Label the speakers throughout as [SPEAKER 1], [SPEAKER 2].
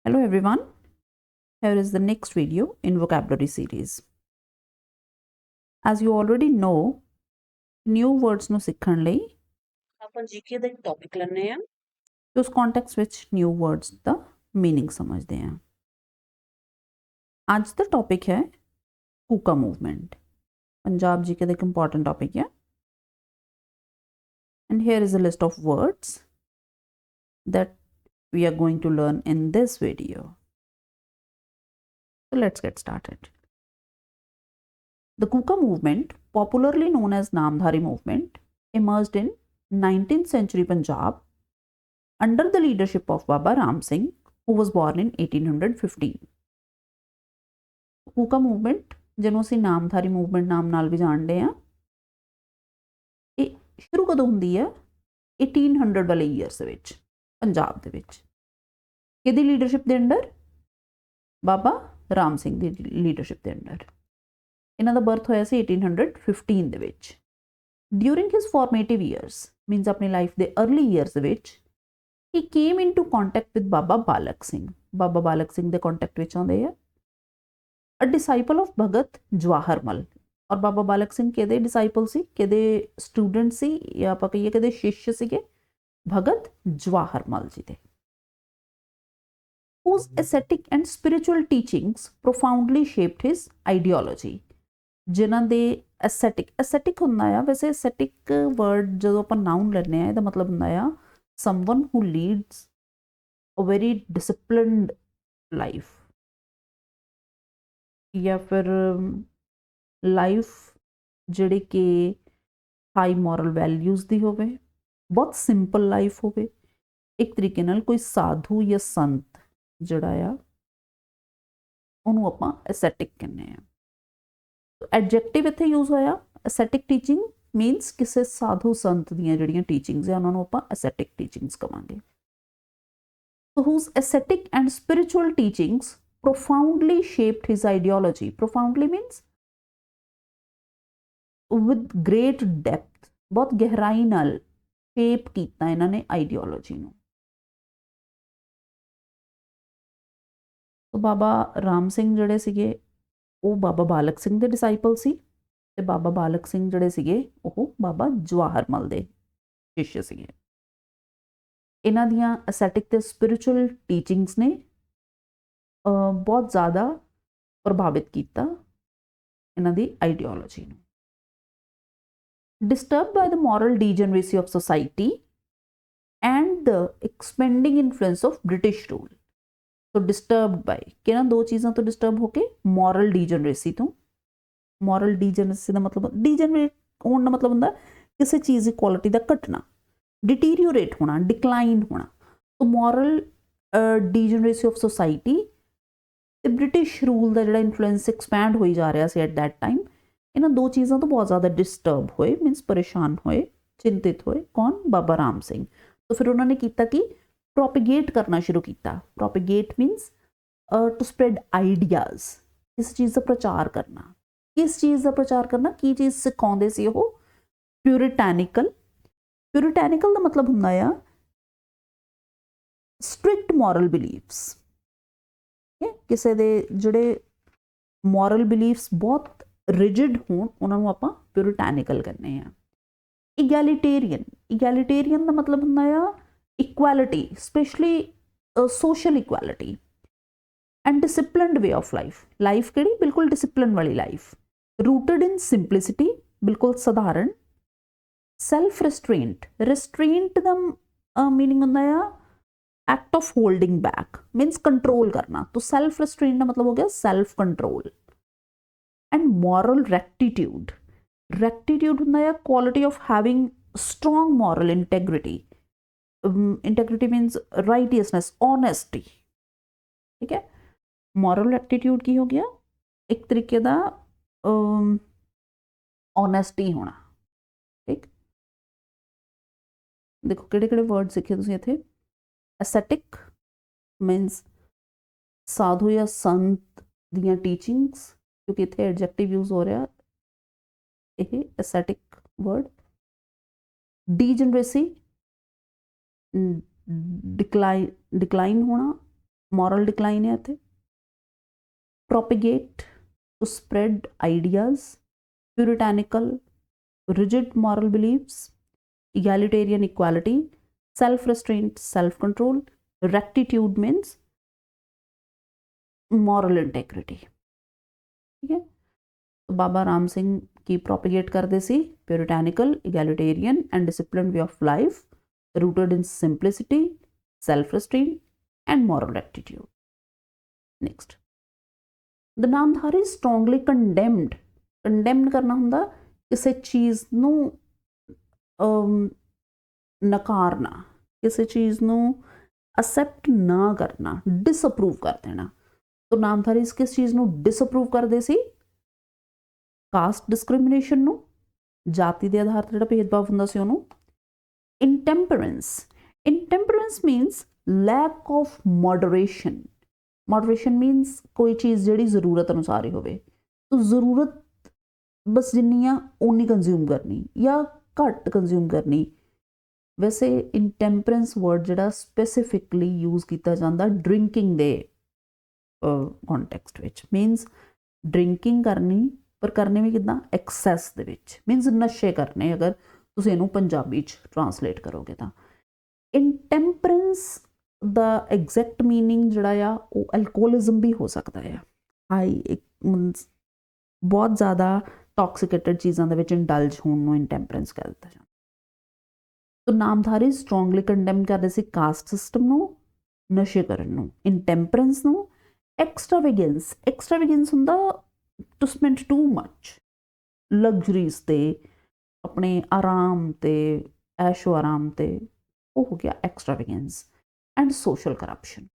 [SPEAKER 1] Hello everyone, here is the next video in vocabulary series. As you already know, new words ਨੂੰ ਸਿੱਖਣ ਲਈ ਆਪਾਂ GK ਦਾ ਇੱਕ topic ਲੈਣੇ ਆ ਤੇ ਉਸ ਕੰਟੈਕਸਟ ਵਿੱਚ new words ਦਾ मीनिंग ਸਮਝਦੇ ਆ। ਅੱਜ ਦਾ ਟੌਪਿਕ ਹੈ ਕੂਕਾ ਮੂਵਮੈਂਟ। ਪੰਜਾਬ ਜੀਕੇ ਦਾ ਇੱਕ ਇੰਪੋਰਟੈਂਟ ਟੌਪਿਕ ਹੈ। And here is a list of words that we are going to learn in this video. So let's get started. The Kooka movement, popularly known as Namdhari movement, emerged in 19th century Punjab under the leadership of Baba Ram Singh, who was born in 1815. Kooka movement, ਜਿਹਨੂੰ ਅਸੀਂ Namdhari movement ਨਾਮ ਨਾਲ ਵੀ ਜਾਣਦੇ ਹਾਂ, ਇਹ ਸ਼ੁਰੂ ਕਦੋਂ ਹੁੰਦੀ ਹੈ? 1800 ਵਾਲੇ ਈਅਰਸ ਦੇ ਵਿੱਚ ਪੰਜਾਬ ਦੇ ਵਿੱਚ। ਕਿਹਦੀ ਲੀਡਰਸ਼ਿਪ ਦੇ ਅੰਡਰ? ਬਾਬਾ ਰਾਮ ਸਿੰਘ ਦੀ ਲੀਡਰਸ਼ਿਪ ਦੇ ਅੰਡਰ। ਇਹਨਾਂ ਦਾ ਬਰਥ ਹੋਇਆ ਸੀ 1815 ਦੇ ਵਿੱਚ। During his formative years, means ਆਪਣੀ ਲਾਈਫ ਦੇ ਅਰਲੀ ਈਅਰਸ ਦੇ ਵਿੱਚ, ਹੀ came into contact with Baba Balak Singh. Baba Balak Singh ਦੇ ਕੰਟੈਕਟ ਵਿੱਚ ਆਉਂਦੇ ਆ। A disciple of Bhagat Jawahar Mal. ਔਰ ਬਾਬਾ ਬਾਲਕ ਸਿੰਘ ਕਿਹਦੇ ਡਿਸਾਈਪਲ ਸੀ, ਕਿਹਦੇ ਸਟੂਡੈਂਟ ਸੀ, ਜਾਂ ਆਪਾਂ ਕਹੀਏ ਕਿਹਦੇ ਸ਼ਿਸ਼ ਸੀਗੇ? ਭਗਤ ਜਵਾਹਰ ਮਲ ਜੀ ਦੇ। Whose ascetic and spiritual teachings profoundly shaped his ideology. ਜਿਨ੍ਹਾਂ ਦੇ ascetic ਹੁੰਦਾ ਆ, ਵੈਸੇ ascetic word ਜਦੋਂ ਆਪਾਂ ਨਾउन ਲੈਂਦੇ ਆ ਇਹਦਾ ਮਤਲਬ ਹੁੰਦਾ ਆ someone who leads a very disciplined life, ਜਾਂ ਫਿਰ ਲਾਈਫ ਜਿਹੜੀ ਕਿ ਹਾਈ ਮੋਰਲ ਵੈਲਿਊਜ਼ ਦੀ ਹੋਵੇ, ਬਹੁਤ ਸਿੰਪਲ ਲਾਈਫ ਹੋਵੇ। ਇੱਕ ਤਰੀਕੇ ਨਾਲ ਕੋਈ ਸਾਧੂ ਜਾਂ ਸੰਤ ਜਿਹੜਾ ਆ ਉਹਨੂੰ ਆਪਾਂ ਐਸੈਟਿਕ ਕਹਿੰਦੇ ਆ। ਐਡਜੈਕਟਿਵ ਇੱਥੇ ਯੂਜ਼ ਹੋਇਆ ਐਸੈਟਿਕ ਟੀਚਿੰਗ, ਮੀਨਸ ਕਿਸੇ ਸਾਧੂ ਸੰਤ ਦੀਆਂ ਜਿਹੜੀਆਂ ਟੀਚਿੰਗਸ ਆ ਉਹਨਾਂ ਨੂੰ ਆਪਾਂ ਐਸੈਟਿਕ ਟੀਚਿੰਗਸ ਕਵਾਂਗੇ। So whose ascetic and spiritual teachings profoundly shaped his ideology. Profoundly means with great depth, ਬਹੁਤ ਗਹਿਰਾਈ ਨਾਲ ਸ਼ੇਪ ਕੀਤਾ ਇਹਨਾਂ ਨੇ ਆਈਡੀਓਲੋਜੀ ਨੂੰ। ਬਾਬਾ ਰਾਮ ਸਿੰਘ ਜਿਹੜੇ ਸੀਗੇ ਉਹ ਬਾਬਾ ਬਾਲਕ ਸਿੰਘ ਦੇ ਡਿਸਾਈਪਲ ਸੀ, ਤੇ ਬਾਬਾ ਬਾਲਕ ਸਿੰਘ ਜਿਹੜੇ ਸੀਗੇ ਉਹ ਬਾਬਾ ਜਵਾਹਰ ਮਲ ਦੇ ਸ਼ਿਸ਼ ਸੀਗੇ। ਇਹਨਾਂ ਦੀਆਂ ਅਸੈਟਿਕ ਤੇ ਸਪਿਰਿਚੁਅਲ ਟੀਚਿੰਗਸ ਨੇ ਬਹੁਤ ਜ਼ਿਆਦਾ ਪ੍ਰਭਾਵਿਤ ਕੀਤਾ ਇਹਨਾਂ ਦੀ ਆਈਡੀਓਲੋਜੀ ਨੂੰ। Disturbed by the moral degeneracy of society and the expanding influence of British rule. So disturbed by ਕਿਹਨਾਂ ਦੋ ਚੀਜ਼ਾਂ ਤੋਂ ਡਿਸਟਰਬ ਹੋ ਕੇ? moral degeneracy ਤੋਂ। moral degeneracy ਦਾ ਮਤਲਬ ਡੀਜਨਰੇਟ ਹੋਣ ਦਾ ਮਤਲਬ ਹੁੰਦਾ ਕਿਸੇ ਚੀਜ਼ ਦੀ ਕੁਆਲਿਟੀ ਦਾ ਘਟਣਾ, ਡਿਟੀਰੀਓਰੇਟ ਹੋਣਾ, ਡਿਕਲਾਈਨ ਹੋਣਾ। ਸੋ moral degeneracy of society ਤੇ ਬ੍ਰਿਟਿਸ਼ ਰੂਲ ਦਾ ਜਿਹੜਾ ਇਨਫਲੂਐਂਸ ਐਕਸਪੈਂਡ ਹੋਈ ਜਾ ਰਿਹਾ ਸੀ ਐਟ ਦੈਟ ਟਾਈਮ, ਇਹਨਾਂ ਦੋ ਚੀਜ਼ਾਂ ਤੋਂ ਬਹੁਤ ਜ਼ਿਆਦਾ ਡਿਸਟਰਬ ਹੋਏ, ਮੀਨਸ ਪਰੇਸ਼ਾਨ ਹੋਏ, ਚਿੰਤਿਤ ਹੋਏ। ਕੌਣ? ਬਾਬਾ ਰਾਮ ਸਿੰਘ। ਤਾਂ ਫਿਰ ਉਹਨਾਂ ਨੇ ਕੀਤਾ ਕਿ ਪ੍ਰੋਪੀਗੇਟ ਕਰਨਾ ਸ਼ੁਰੂ ਕੀਤਾ। ਪ੍ਰੋਪੀਗੇਟ ਮੀਨਸ ਟੂ ਸਪਰੈਡ ਆਈਡੀਆਜ਼, ਇਸ ਚੀਜ਼ ਦਾ ਪ੍ਰਚਾਰ ਕਰਨਾ। ਕਿਸ ਚੀਜ਼ ਦਾ ਪ੍ਰਚਾਰ ਕਰਨਾ? ਕੀ ਚੀਜ਼ ਸਿਖਾਉਂਦੇ ਸੀ ਉਹ? ਪਿਊਰਿਟੈਨਿਕਲ। ਪਿਊਰਿਟੈਨਿਕਲ ਦਾ ਮਤਲਬ ਹੁੰਦਾ ਆ ਸਟ੍ਰਿਕਟ ਮੋਰਲ ਬਿਲੀਫਸ। ਕਿਸੇ ਦੇ ਜਿਹੜੇ ਮੋਰਲ ਬਿਲੀਫਸ ਬਹੁਤ ਰਿਜਿਡ ਹੋਣ ਉਹਨਾਂ ਨੂੰ ਆਪਾਂ ਪਿਊਰਿਟੈਨਿਕਲ ਕਹਿੰਦੇ ਆ। ਇਗੈਲੀਟੇਰੀਅਨ। ਇਗੈਲੀਟੇਰੀਅਨ ਦਾ ਮਤਲਬ ਹੁੰਦਾ ਆ equality, specially social equality. And disciplined way of life. Life ਕਿਹੜੀ? ਬਿਲਕੁਲ ਡਿਸਿਪਲਿਨ ਵਾਲੀ ਲਾਈਫ। ਰੂਟਡ ਇਨ ਸਿੰਪਲਿਸਿਟੀ, ਬਿਲਕੁਲ ਸਧਾਰਨ। ਸੈਲਫ ਰਿਸਟ੍ਰੇਂਟ। ਰਿਸਟ੍ਰੇਂਟ ਦਾ ਮੀਨਿੰਗ ਹੁੰਦਾ ਆ act of holding back, means control ਕਰਨਾ। ਤਾਂ ਸੈਲਫ ਰਿਸਟ੍ਰੇਂਟ ਦਾ ਮਤਲਬ ਹੋ ਗਿਆ self control. And moral rectitude. Rectitude ਹੁੰਦਾ ਹੈ quality of having strong moral integrity. Integrity means righteousness, honesty. ਠੀਕ ਹੈ। ਮੋਰਲ ਰੈਕਟੀਟਿਊਡ ਕੀ ਹੋ ਗਿਆ? ਇੱਕ ਤਰੀਕੇ ਦਾ ਓਨੈਸਟੀ ਹੋਣਾ। ਠੀਕ, ਦੇਖੋ ਕਿਹੜੇ ਕਿਹੜੇ ਵਰਡ ਸਿੱਖੇ ਤੁਸੀਂ ਇੱਥੇ। ਐਸੈਟਿਕ ਮੀਨਸ ਸਾਧੂ ਜਾਂ ਸੰਤ ਦੀਆਂ ਟੀਚਿੰਗਸ, ਕਿਉਂਕਿ ਇੱਥੇ ਐਡਜੈਕਟਿਵ ਯੂਜ਼ ਹੋ ਰਿਹਾ ਇਹ ਐਸੈਟਿਕ ਵਰਡ। ਡੀਜਨਰੇਸੀ, ਡਿਕਲਾਈਨ ਹੋਣਾ, moral decline है इत्थे, propagate to spread ideas, puritanical, rigid moral beliefs, egalitarian equality, self-restraint, self-control, rectitude means moral integrity. ठीक है, तो बाबा राम सिंह की प्रोपिगेट करते सी प्यूरिटैनिकल, egalitarian and disciplined way of life rooted in simplicity, self-restraint and moral rectitude. Next, the Namdhari strongly condemned, condemned करना ਹੁੰਦਾ ਕਿਸੇ ਚੀਜ਼ ਨੂੰ ਨਕਾਰਨਾ, ਕਿਸੇ ਚੀਜ਼ ਨੂੰ ਅਸੈਪਟ ਨਾ ਕਰਨਾ, ਡਿਸਅਪਰੂਵ ਕਰ ਦੇਣਾ। तो नामधारी किस चीज़ ਨੂੰ डिसअप्रूव ਕਰਦੇ ਸੀ? ਕਾਸਟ ਡਿਸਕ੍ਰਿਮੀਨੇਸ਼ਨ ਨੂੰ, ਜਾਤੀ ਦੇ ਆਧਾਰ ਤੇ ਜਿਹੜਾ ਭੇਦਭਾਵ ਹੁੰਦਾ ਸੀ ਉਹਨੂੰ। ਇੰਟੈਂਪਰੈਂਸ, ਇੰਟੈਂਪਰੈਂਸ means lack of moderation. Moderation means ਕੋਈ ਚੀਜ਼ ਜਿਹੜੀ ਜ਼ਰੂਰਤ ਅਨੁਸਾਰ ਹੀ ਹੋਵੇ, ਤਾਂ ਜ਼ਰੂਰਤ ਬਸ ਜਿੰਨੀ ਆ ਓਨੀ ਕੰਜ਼ਿਊਮ ਕਰਨੀ ਜਾਂ ਘੱਟ ਕੰਜ਼ਿਊਮ ਕਰਨੀ। ਵੈਸੇ ਇੰਟੈਂਪਰੈਂਸ ਵਰਡ ਜਿਹੜਾ ਸਪੈਸੀਫਿਕਲੀ ਯੂਜ਼ ਕੀਤਾ ਜਾਂਦਾ ਡਰਿੰਕਿੰਗ ਦੇ ਕੌਨਟੈਕਸਟ ਵਿੱਚ, ਮੀਨਸ ਡਰਿੰਕਿੰਗ ਕਰਨੀ, ਪਰ ਕਰਨੇ ਵੀ ਕਿੱਦਾਂ? ਐਕਸੈਸ ਦੇ ਵਿੱਚ, ਮੀਨਸ ਨਸ਼ੇ ਕਰਨੇ, ਅਗਰ ਤੁਸੀਂ ਇਹਨੂੰ ਪੰਜਾਬੀ 'ਚ ਟਰਾਂਸਲੇਟ ਕਰੋਗੇ ਤਾਂ। ਇੰਟੈਂਪਰੈਂਸ ਦਾ ਐਗਜ਼ੈਕਟ ਮੀਨਿੰਗ ਜਿਹੜਾ ਆ ਉਹ ਐਲਕੋਹਲਿਜ਼ਮ ਵੀ ਹੋ ਸਕਦਾ ਆ। ਹਾਈ ਮੀਨਸ ਬਹੁਤ ਜ਼ਿਆਦਾ ਟੌਕਸੀਕੇਟਡ ਚੀਜ਼ਾਂ ਦੇ ਵਿੱਚ ਇੰਡਲਜ ਹੋਣ ਨੂੰ ਇੰਟੈਂਪਰੈਂਸ ਕਹਿ ਦਿੱਤਾ ਜਾਂਦਾ। ਤਾਂ ਨਾਮਧਾਰੀ ਸਟਰੋਂਗਲੀ ਕੰਡੈਮ ਕਰਦੇ ਸੀ ਕਾਸਟ ਸਿਸਟਮ ਨੂੰ, ਨਸ਼ੇ ਕਰਨ ਨੂੰ, ਇੰਟੈਂਪਰੈਂਸ ਨੂੰ। ਐਕਸਟਰਾਵੇਗੈਂਸ, ਐਕਸਟਰਾਵੇਗੈਂਸ ਹੁੰਦਾ to spend too much, luxuries 'ਤੇ, ਆਪਣੇ ਆਰਾਮ 'ਤੇ, ਐਸ਼ੋ ਆਰਾਮ 'ਤੇ, ਉਹ ਹੋ ਗਿਆ extravagance. And social corruption,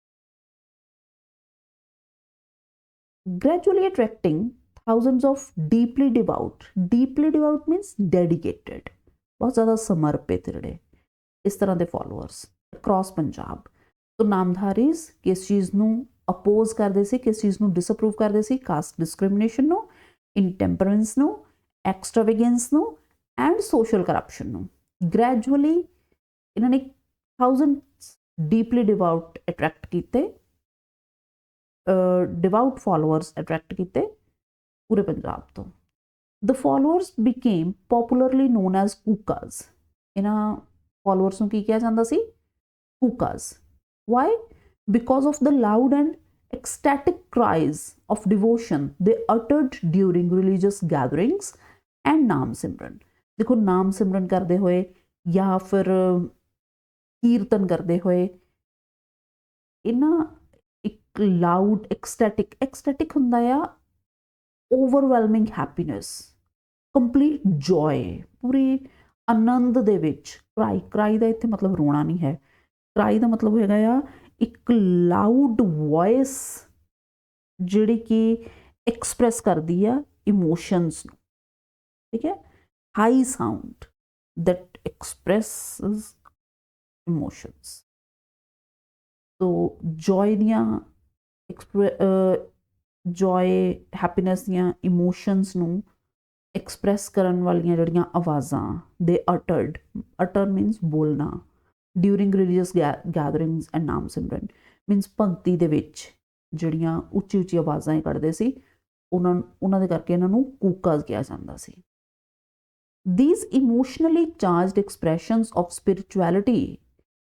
[SPEAKER 1] gradually attracting thousands of deeply devout means dedicated, बहुत ज़्यादा समर्पित ਜਿਹੜੇ ਇਸ ਤਰ੍ਹਾਂ ਦੇ ਫੋਲੋਅਰਸ ਅਕ੍ਰੋਸ ਪੰਜਾਬ। तो ਨਾਮਧਾਰੀਜ਼ ਕਿਸ ਚੀਜ਼ ਨੂੰ ਅਪੋਜ਼ ਕਰਦੇ ਸੀ, ਕਿਸ ਚੀਜ਼ ਨੂੰ ਡਿਸਅਪਰੂਵ ਕਰਦੇ ਸੀ? ਕਾਸਟ ਡਿਸਕ੍ਰਿਮੀਨੇਸ਼ਨ ਨੂੰ, ਇੰਟੈਂਪਰੈਂਸ ਨੂੰ, ਐਕਸਟਰਾਵੇਗੈਂਸ ਨੂੰ ਐਂਡ ਸੋਸ਼ਲ ਕਰਪਸ਼ਨ ਨੂੰ। ਗ੍ਰੈਜੂਅਲੀ ਇਹਨਾਂ ਨੇ ਥਾਊਜ਼ੈਂਡਸ ਡੀਪਲੀ ਡਿਵਾਊਟ ਅਟਰੈਕਟ ਕੀਤੇ, ਡਿਵਾਊਟ ਫੋਲੋਅਰਸ ਅਟਰੈਕਟ ਕੀਤੇ ਪੂਰੇ ਪੰਜਾਬ ਤੋਂ। ਦ ਫੋਲੋਅਰਸ ਬਿਕੇਮ ਪੋਪੂਲਰਲੀ ਨੋਨ ਐਜ਼ ਕੂਕਾਜ਼। ਇਹਨਾਂ ਫੋਲੋਅਰਸ ਨੂੰ ਕੀ ਕਿਹਾ ਜਾਂਦਾ ਸੀ? ਕੂਕਾਜ਼। Y? Because of the loud and ecstatic cries of devotion they uttered during religious gatherings and नाम सिमरन। देखो नाम सिमरन करते हुए या फिर कीर्तन करते हुए इन्ना एक लाउड एक्सटैटिक हुंदा आ ओवरवेलमिंग हैप्पीनेस, कंप्लीट जॉय, पूरी आनंद दे विच। क्राई दा इत्थे मतलब रोना नहीं है, क्राई दा मतलब हैगा आ ਇੱਕ ਲਾਊਡ ਵੋਇਸ ਜਿਹੜੀ ਕਿ ਐਕਸਪ੍ਰੈਸ ਕਰਦੀ ਆ ਇਮੋਸ਼ਨਸ ਨੂੰ। ਠੀਕ ਹੈ, ਹਾਈ ਸਾਊਂਡ ਦੈਟ ਐਕਸਪ੍ਰੈਸਸ ਇਮੋਸ਼ਨਸ। ਤੋ ਜੋਏ ਦੀਆਂ ਜੋਏ ਹੈਪੀਨੈਸ ਦੀਆਂ ਇਮੋਸ਼ਨਸ ਨੂੰ ਐਕਸਪ੍ਰੈਸ ਕਰਨ ਵਾਲੀਆਂ ਜਿਹੜੀਆਂ ਆਵਾਜ਼ਾਂ ਦੇ ਅਟਰ ਮੀਨਸ ਬੋਲਣਾ। ਡਿਊਰਿੰਗ ਰਿਲੀਜੀਅਸ ਗੈਦਰਿੰਗਸ ਐਂਡ ਨਾਮ ਸਿਮਰਨ ਮੀਨਸ ਭਗਤੀ ਦੇ ਵਿੱਚ ਜਿਹੜੀਆਂ ਉੱਚੀ ਉੱਚੀ ਆਵਾਜ਼ਾਂ ਹੀ ਕੱਢਦੇ ਸੀ, ਉਹਨਾਂ ਦੇ ਕਰਕੇ ਇਹਨਾਂ ਨੂੰ ਕੂਕਾਜ਼ ਕਿਹਾ ਜਾਂਦਾ ਸੀ। These emotionally charged expressions of spirituality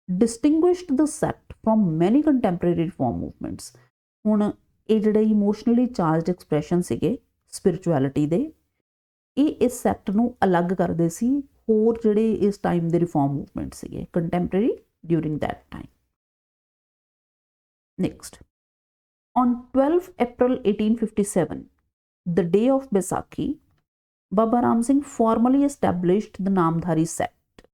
[SPEAKER 1] distinguished the sect from many contemporary reform movements। ਹੁਣ ਇਹ ਜਿਹੜੇ ਇਮੋਸ਼ਨਲੀ ਚਾਰਜਡ ਐਕਸਪ੍ਰੈਸ਼ਨ ਸੀਗੇ ਸਪਿਰਿਚੁਅਲਿਟੀ ਦੇ, ਇਹ ਇਸ ਸੈਕਟ ਨੂੰ ਅਲੱਗ ਕਰਦੇ ਸੀ ਹੋਰ ਜਿਹੜੇ ਇਸ ਟਾਈਮ ਦੇ ਰਿਫਾਰਮ ਮੂਵਮੈਂਟ ਸੀਗੇ contemporary during that time. Next, on 12 April 1857, the day of Baisakhi, Baba Ram Singh formally established the Namdhari sect।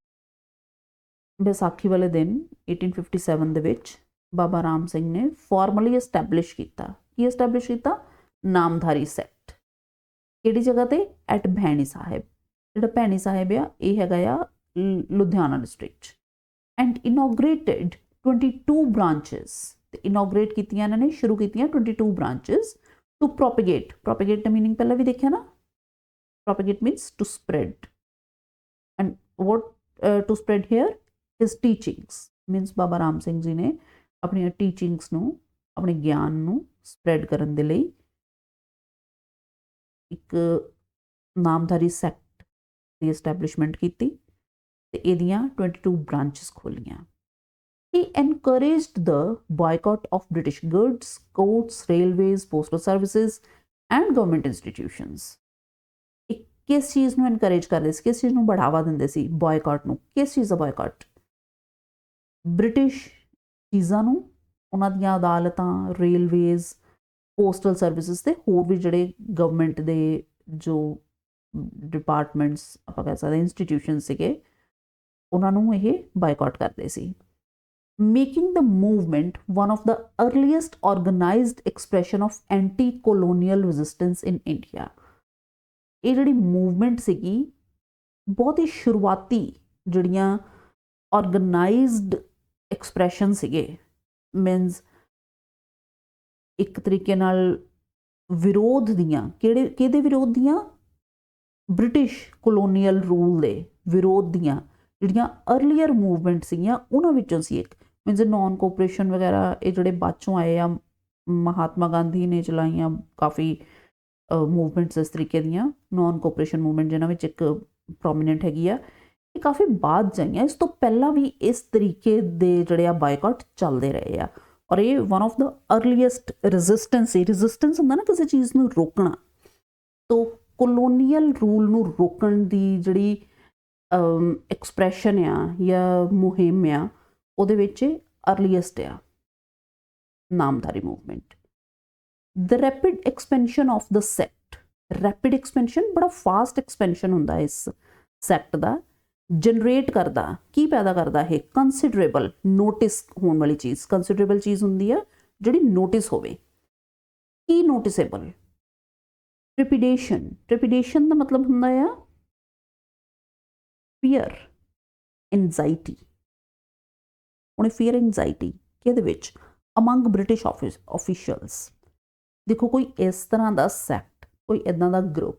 [SPEAKER 1] Baisakhi वाले दिन 1857 ਦੇ ਵਿੱਚ ਬਾਬਾ ਰਾਮ ਸਿੰਘ ਨੇ ਫਾਰਮਲੀ ਐਸਟੈਬਲਿਸ਼ ਕੀਤਾ। ਕੀ ਐਸਟੈਬਲਿਸ਼ ਕੀਤਾ? ਨਾਮਧਾਰੀ ਸੈਕਟ। ਕਿਹੜੀ ਜਗ੍ਹਾ ਤੇ? ਐਟ ਭੈਣੀ ਸਾਹਿਬ। ਜਿਹੜਾ ਭੈਣੀ ਸਾਹਿਬ ਆ ਇਹ ਹੈਗਾ ਆ Ludhiana district. And inaugurated 22 branches. ਤੇ ਇਨੋਗ੍ਰੇਟ ਕੀਤੀਆਂ ਇਹਨਾਂ ਨੇ, ਸ਼ੁਰੂ ਕੀਤੀਆਂ 22 ਬ੍ਰਾਂਚਿਸ ਟੂ ਪ੍ਰੋਪੇਗੇਟ। ਪ੍ਰੋਪੇਗੇਟ ਦਾ ਮੀਨਿੰਗ ਪਹਿਲਾਂ ਵੀ ਦੇਖਿਆ ਨਾ, propagate means to spread. And what to spread here? His teachings. Means Baba Ram Singh ji ਨੇ ਆਪਣੀਆਂ ਟੀਚਿੰਗਸ ਨੂੰ ਆਪਣੇ ਗਿਆਨ ਨੂੰ ਸਪਰੈਡ ਕਰਨ ਦੇ ਲਈ ਇੱਕ ਨਾਮਧਾਰੀ ਸੈਕਟ ਦੀ ਐਸਟੈਬਲਿਸ਼ਮੈਂਟ ਕੀਤੀ ਤੇ ਇਹਦੀਆਂ 22 branches ਖੋਲੀਆਂ। He encouraged the boycott of British goods, courts, railways, postal services and government institutions। किस चीज़ ਨੂੰ encourage ਕਰਦੇ ਸੀ, किस चीज़ ਨੂੰ बढ़ावा ਦਿੰਦੇ ਸੀ, boycott ਨੂੰ। किस चीज़ ਦਾ boycott? British ਚੀਜ਼ਾਂ ਨੂੰ, ਉਹਨਾਂ ਦੀਆਂ ਅਦਾਲਤਾਂ, ਰੇਲਵੇਜ਼, ਪੋਸਟਲ ਸਰਵਿਸਿਜ਼ ਤੇ ਹੋਰ ਵੀ ਜਿਹੜੇ ਗਵਰਨਮੈਂਟ ਦੇ ਜੋ ਡਿਪਾਰਟਮੈਂਟਸ ਆਪਾਂ ਕਹਿ ਸਕਦੇ ਇੰਸਟੀਟਿਊਸ਼ਨ ਸੀਗੇ, ਉਹਨਾਂ ਨੂੰ ਇਹ ਬਾਈਕਾਟ ਕਰਦੇ ਸੀ। making the movement one of the earliest organized expression of anti-colonial resistance in India। ਇਹ ਜਿਹੜੀ ਮੂਵਮੈਂਟ ਸੀਗੀ ਬਹੁਤ ਹੀ ਸ਼ੁਰੂਆਤੀ ਜਿਹੜੀਆਂ ਆਰਗੇਨਾਈਜ਼ਡ ਐਕਸਪ੍ਰੈਸ਼ਨ ਸੀਗੇ, ਮੀਨਸ ਇੱਕ ਤਰੀਕੇ ਨਾਲ ਵਿਰੋਧ ਦੀਆਂ, ਕਿਹਦੇ ਵਿਰੋਧ ਦੀਆਂ? ਬ੍ਰਿਟਿਸ਼ ਕੋਲੋਨੀਅਲ ਰੂਲ ਦੇ ਵਿਰੋਧ ਦੀਆਂ ਜਿਹੜੀਆਂ ਅਰਲੀਅਰ ਮੂਵਮੈਂਟ ਸੀਗੀਆਂ ਉਹਨਾਂ ਵਿੱਚੋਂ ਸੀ ਇੱਕ। ਮੀਨਸ ਨੌਨ ਕੋਪਰੇਸ਼ਨ ਵਗੈਰਾ ਇਹ ਜਿਹੜੇ ਬਾਅਦ ਚੋਂ ਆਏ ਆ, ਮਹਾਤਮਾ ਗਾਂਧੀ ਨੇ ਚਲਾਈਆਂ ਕਾਫੀ ਮੂਵਮੈਂਟਸ ਇਸ ਤਰੀਕੇ ਦੀਆਂ, ਨੌਨ ਕੋਪਰੇਸ਼ਨ ਮੂਵਮੈਂਟ ਜਿਹਨਾਂ ਵਿੱਚ ਇੱਕ ਪ੍ਰੋਮੀਨੈਂਟ ਹੈਗੀ ਆ, ਇਹ ਕਾਫੀ ਬਾਅਦ ਜਾਈਆਂ। ਇਸ ਤੋਂ ਪਹਿਲਾਂ ਵੀ ਇਸ ਤਰੀਕੇ ਦੇ ਜਿਹੜੇ ਆ ਬਾਈਕਾਟ ਚੱਲਦੇ ਰਹੇ ਆ ਔਰ ਇਹ one of the earliest resistance ਸੀ। ਰੈਜ਼ਿਸਟੈਂਸ ਹੁੰਦਾ ਨਾ ਕਿਸੇ ਚੀਜ਼ ਨੂੰ ਰੋਕਣਾ, ਤੋਂ ਕੋਲੋਨੀਅਲ ਰੂਲ ਨੂੰ ਰੋਕਣ ਦੀ ਜਿਹੜੀ ਐਕਸਪ੍ਰੈਸ਼ਨ ਆ ਜਾਂ ਮੁਹਿੰਮ ਆ, ਉਹਦੇ ਵਿੱਚ ਅਰਲੀਐਸਟ ਆ Namdhari movement. The rapid expansion of the sect. Rapid expansion ਬੜਾ ਫਾਸਟ ਐਕਸਪੈਂਸ਼ਨ ਹੁੰਦਾ ਇਸ ਸੈਕਟ ਦਾ। ਜਨਰੇਟ ਕਰਦਾ, ਕੀ ਪੈਦਾ ਕਰਦਾ ਇਹ? ਕੰਸੀਡਰੇਬਲ, ਨੋਟਿਸ ਹੋਣ ਵਾਲੀ ਚੀਜ਼। ਕੰਸੀਡਰੇਬਲ ਚੀਜ਼ ਹੁੰਦੀ ਆ ਜਿਹੜੀ ਨੋਟਿਸ ਹੋਵੇ। ਕੀ ਨੋਟਿਸੇਬਲ? ਟ੍ਰਿਪੀਡੇਸ਼ਨ। ਟ੍ਰਿਪੀਡੇਸ਼ਨ ਦਾ ਮਤਲਬ ਹੁੰਦਾ ਆ ਫੀਅਰ, ਐਂਜ਼ਾਈਟੀ। ਹੁਣ ਫੀਅਰ ਐਂਜ਼ਾਈਟੀ ਕਿਹਦੇ ਵਿੱਚ? Among British officials. ਦੇਖੋ ਕੋਈ ਇਸ ਤਰ੍ਹਾਂ ਦਾ ਸੈਕਟ, ਕੋਈ ਇੱਦਾਂ ਦਾ ਗਰੁੱਪ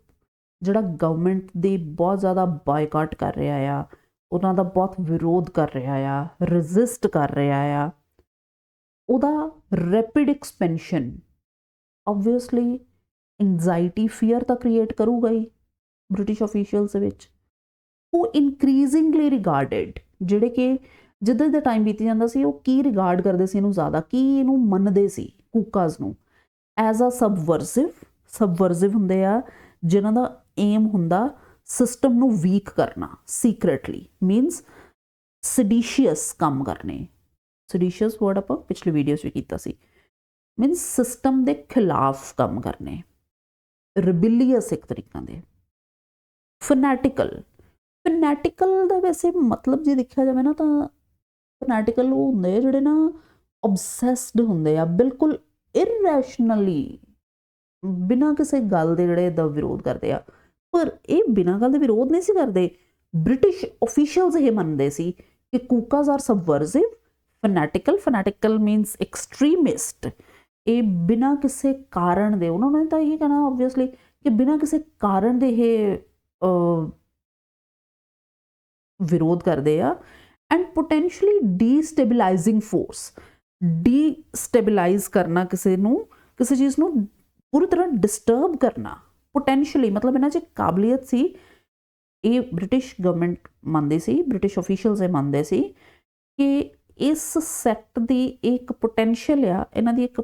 [SPEAKER 1] ਜਿਹੜਾ ਗਵਰਨਮੈਂਟ ਦੀ ਬਹੁਤ ਜ਼ਿਆਦਾ ਬਾਈਕਾਟ ਕਰ ਰਿਹਾ ਆ, ਉਹਨਾਂ ਦਾ ਬਹੁਤ ਵਿਰੋਧ ਕਰ ਰਿਹਾ ਆ, ਰੈਜ਼ਿਸਟ ਕਰ ਰਿਹਾ ਆ, ਉਹਦਾ rapid expansion obviously anxiety, fear ਤਾਂ ਕ੍ਰੀਏਟ ਕਰੂਗਾ ਹੀ ਬ੍ਰਿਟਿਸ਼ ਆਫੀਸ਼ੀਅਲਸ ਦੇ ਵਿੱਚ। ਉਹ ਇਨਕਰੀਜ਼ਿੰਗਲੀ ਰਿਗਾਰਡਡ, ਜਿਹੜੇ ਕਿ ਜਿੱਦਾਂ ਦਾ ਟਾਈਮ ਬੀਤੀ ਜਾਂਦਾ ਸੀ ਉਹ ਕੀ ਰਿਗਾਰਡ ਕਰਦੇ ਸੀ ਇਹਨੂੰ ਜ਼ਿਆਦਾ, ਕੀ ਇਹਨੂੰ ਮੰਨਦੇ ਸੀ ਕੂਕਾਜ਼ ਨੂੰ? As a ਸਬਵਰਸਿਵ। ਸਬਵਰਸਿਵ ਹੁੰਦੇ ਆ ਜਿਨ੍ਹਾਂ ਦਾ ਏਮ ਹੁੰਦਾ ਸਿਸਟਮ ਨੂੰ ਵੀਕ ਕਰਨਾ ਸੀਕ੍ਰੇਟਲੀ, ਮੀਨਸ ਸਡੀਸ਼ੀਅਸ ਕੰਮ ਕਰਨੇ। ਸਡੀਸ਼ੀਅਸ ਵਰਡ ਆਪਾਂ ਪਿਛਲੀ ਵੀਡੀਓਜ਼ ਵੀ ਕੀਤਾ ਸੀ, ਮੀਨਸ ਸਿਸਟਮ ਦੇ ਖਿਲਾਫ ਕੰਮ ਕਰਨੇ, ਰਿਬਿਲੀਅਸ ਇੱਕ ਤਰੀਕਾਂ ਦੇ। ਫਨੈਟੀਕਲ। ਫਨੈਟੀਕਲ ਦਾ ਵੈਸੇ ਮਤਲਬ ਜੇ ਦੇਖਿਆ ਜਾਵੇ ਨਾ ਤਾਂ ਫਨੈਟੀਕਲ ਉਹ ਹੁੰਦੇ ਆ ਜਿਹੜੇ ਨਾ ਓਬਸੈਸਡ ਹੁੰਦੇ ਆ, ਬਿਲਕੁਲ ਇਰਰੈਸ਼ਨਲੀ, ਬਿਨਾਂ ਕਿਸੇ ਗੱਲ ਦੇ ਜਿਹੜੇ ਦਾ ਵਿਰੋਧ ਕਰਦੇ ਆ। ਪਰ ਇਹ ਬਿਨਾਂ ਗੱਲ ਦੇ ਵਿਰੋਧ ਨਹੀਂ ਸੀ ਕਰਦੇ। ਬ੍ਰਿਟਿਸ਼ ਆਫੀਸ਼ੀਅਲਸ ਇਹ ਮੰਨਦੇ ਸੀ ਕਿ Kukas are subversive, fanatical. Fanatical means extremist. ਇਹ ਬਿਨਾਂ ਕਿਸੇ ਕਾਰਨ ਦੇ, ਉਹਨਾਂ ਨੇ ਤਾਂ ਇਹ ਕਹਿਣਾ ਓਬਵੀਅਸਲੀ ਕਿ ਬਿਨਾਂ ਕਿਸੇ ਕਾਰਨ ਦੇ ਇਹ ਵਿਰੋਧ ਕਰਦੇ ਆ। And potentially destabilising force. Destabilise ਕਰਨਾ ਕਿਸੇ ਨੂੰ, ਕਿਸੇ ਚੀਜ਼ ਨੂੰ ਪੂਰੀ ਤਰ੍ਹਾਂ ਡਿਸਟਰਬ ਕਰਨਾ। ਪੋਟੈਂਸ਼ੀਅਲੀ ਮਤਲਬ ਇਹਨਾਂ 'ਚ ਕਾਬਲੀਅਤ ਸੀ। ਇਹ ਬ੍ਰਿਟਿਸ਼ ਗਵਰਨਮੈਂਟ ਮੰਨਦੀ ਸੀ, ਬ੍ਰਿਟਿਸ਼ ਆਫੀਸ਼ੀਅਲਸ ਇਹ ਮੰਨਦੇ ਸੀ ਕਿ ਇਸ ਸੈਕਟ ਦੀ ਇੱਕ ਪੋਟੈਂਸ਼ੀਅਲ ਆ, ਇਹਨਾਂ ਦੀ ਇੱਕ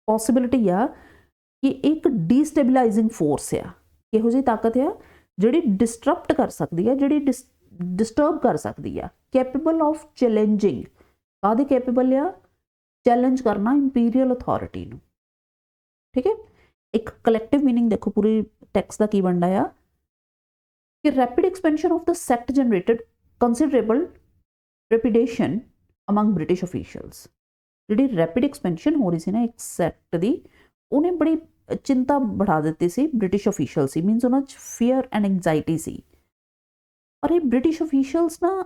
[SPEAKER 1] ਪੋਸੀਬਿਲਿਟੀ ਆ ਕਿ ਇੱਕ ਡੀਸਟੇਬਲਾਈਜ਼ਿੰਗ ਫੋਰਸ ਆ, ਇਹੋ ਜਿਹੀ ਤਾਕਤ ਆ ਜਿਹੜੀ ਡਿਸਟਰਪਟ ਕਰ ਸਕਦੀ ਆ, ਜਿਹੜੀ ਡਿਸਟਰਬ ਕਰ ਸਕਦੀ ਆ। Capable of challenging. ਕਾਹਦੇ ਕੈਪੇਬਲ ਆ? ਚੈਲੰਜ ਕਰਨਾ ਇੰਪੀਰੀਅਲ ਅਥਾਰਟੀ ਨੂੰ। ਠੀਕ ਹੈ, ਇੱਕ ਕਲੈਕਟਿਵ ਮੀਨਿੰਗ ਦੇਖੋ ਪੂਰੀ ਟੈਕਸਟ ਦਾ ਕੀ ਬਣਦਾ ਆ ਕਿ rapid expansion of the sect generated considerable trepidation among British officials. ਜਿਹੜੀ ਰੈਪਿਡ ਐਕਸਪੈਂਸ਼ਨ ਹੋ ਰਹੀ ਸੀ ਨਾ ਇੱਕ ਸੈਕਟ ਦੀ, ਉਹਨੇ ਬੜੀ ਚਿੰਤਾ बढ़ा ਦਿੱਤੀ ਸੀ ਬ੍ਰਿਟਿਸ਼ ਆਫੀਸ਼ੀਅਲ ਸੀ, ਮੀਨਸ ਉਹਨਾਂ 'ਚ ਫੀਅਰ ਐਂਡ ਐਂਗਜ਼ਾਈਟੀ ਸੀ। ਔਰ ਇਹ ਬ੍ਰਿਟਿਸ਼ ਆਫੀਸ਼ੀਅਲਸ ਨਾ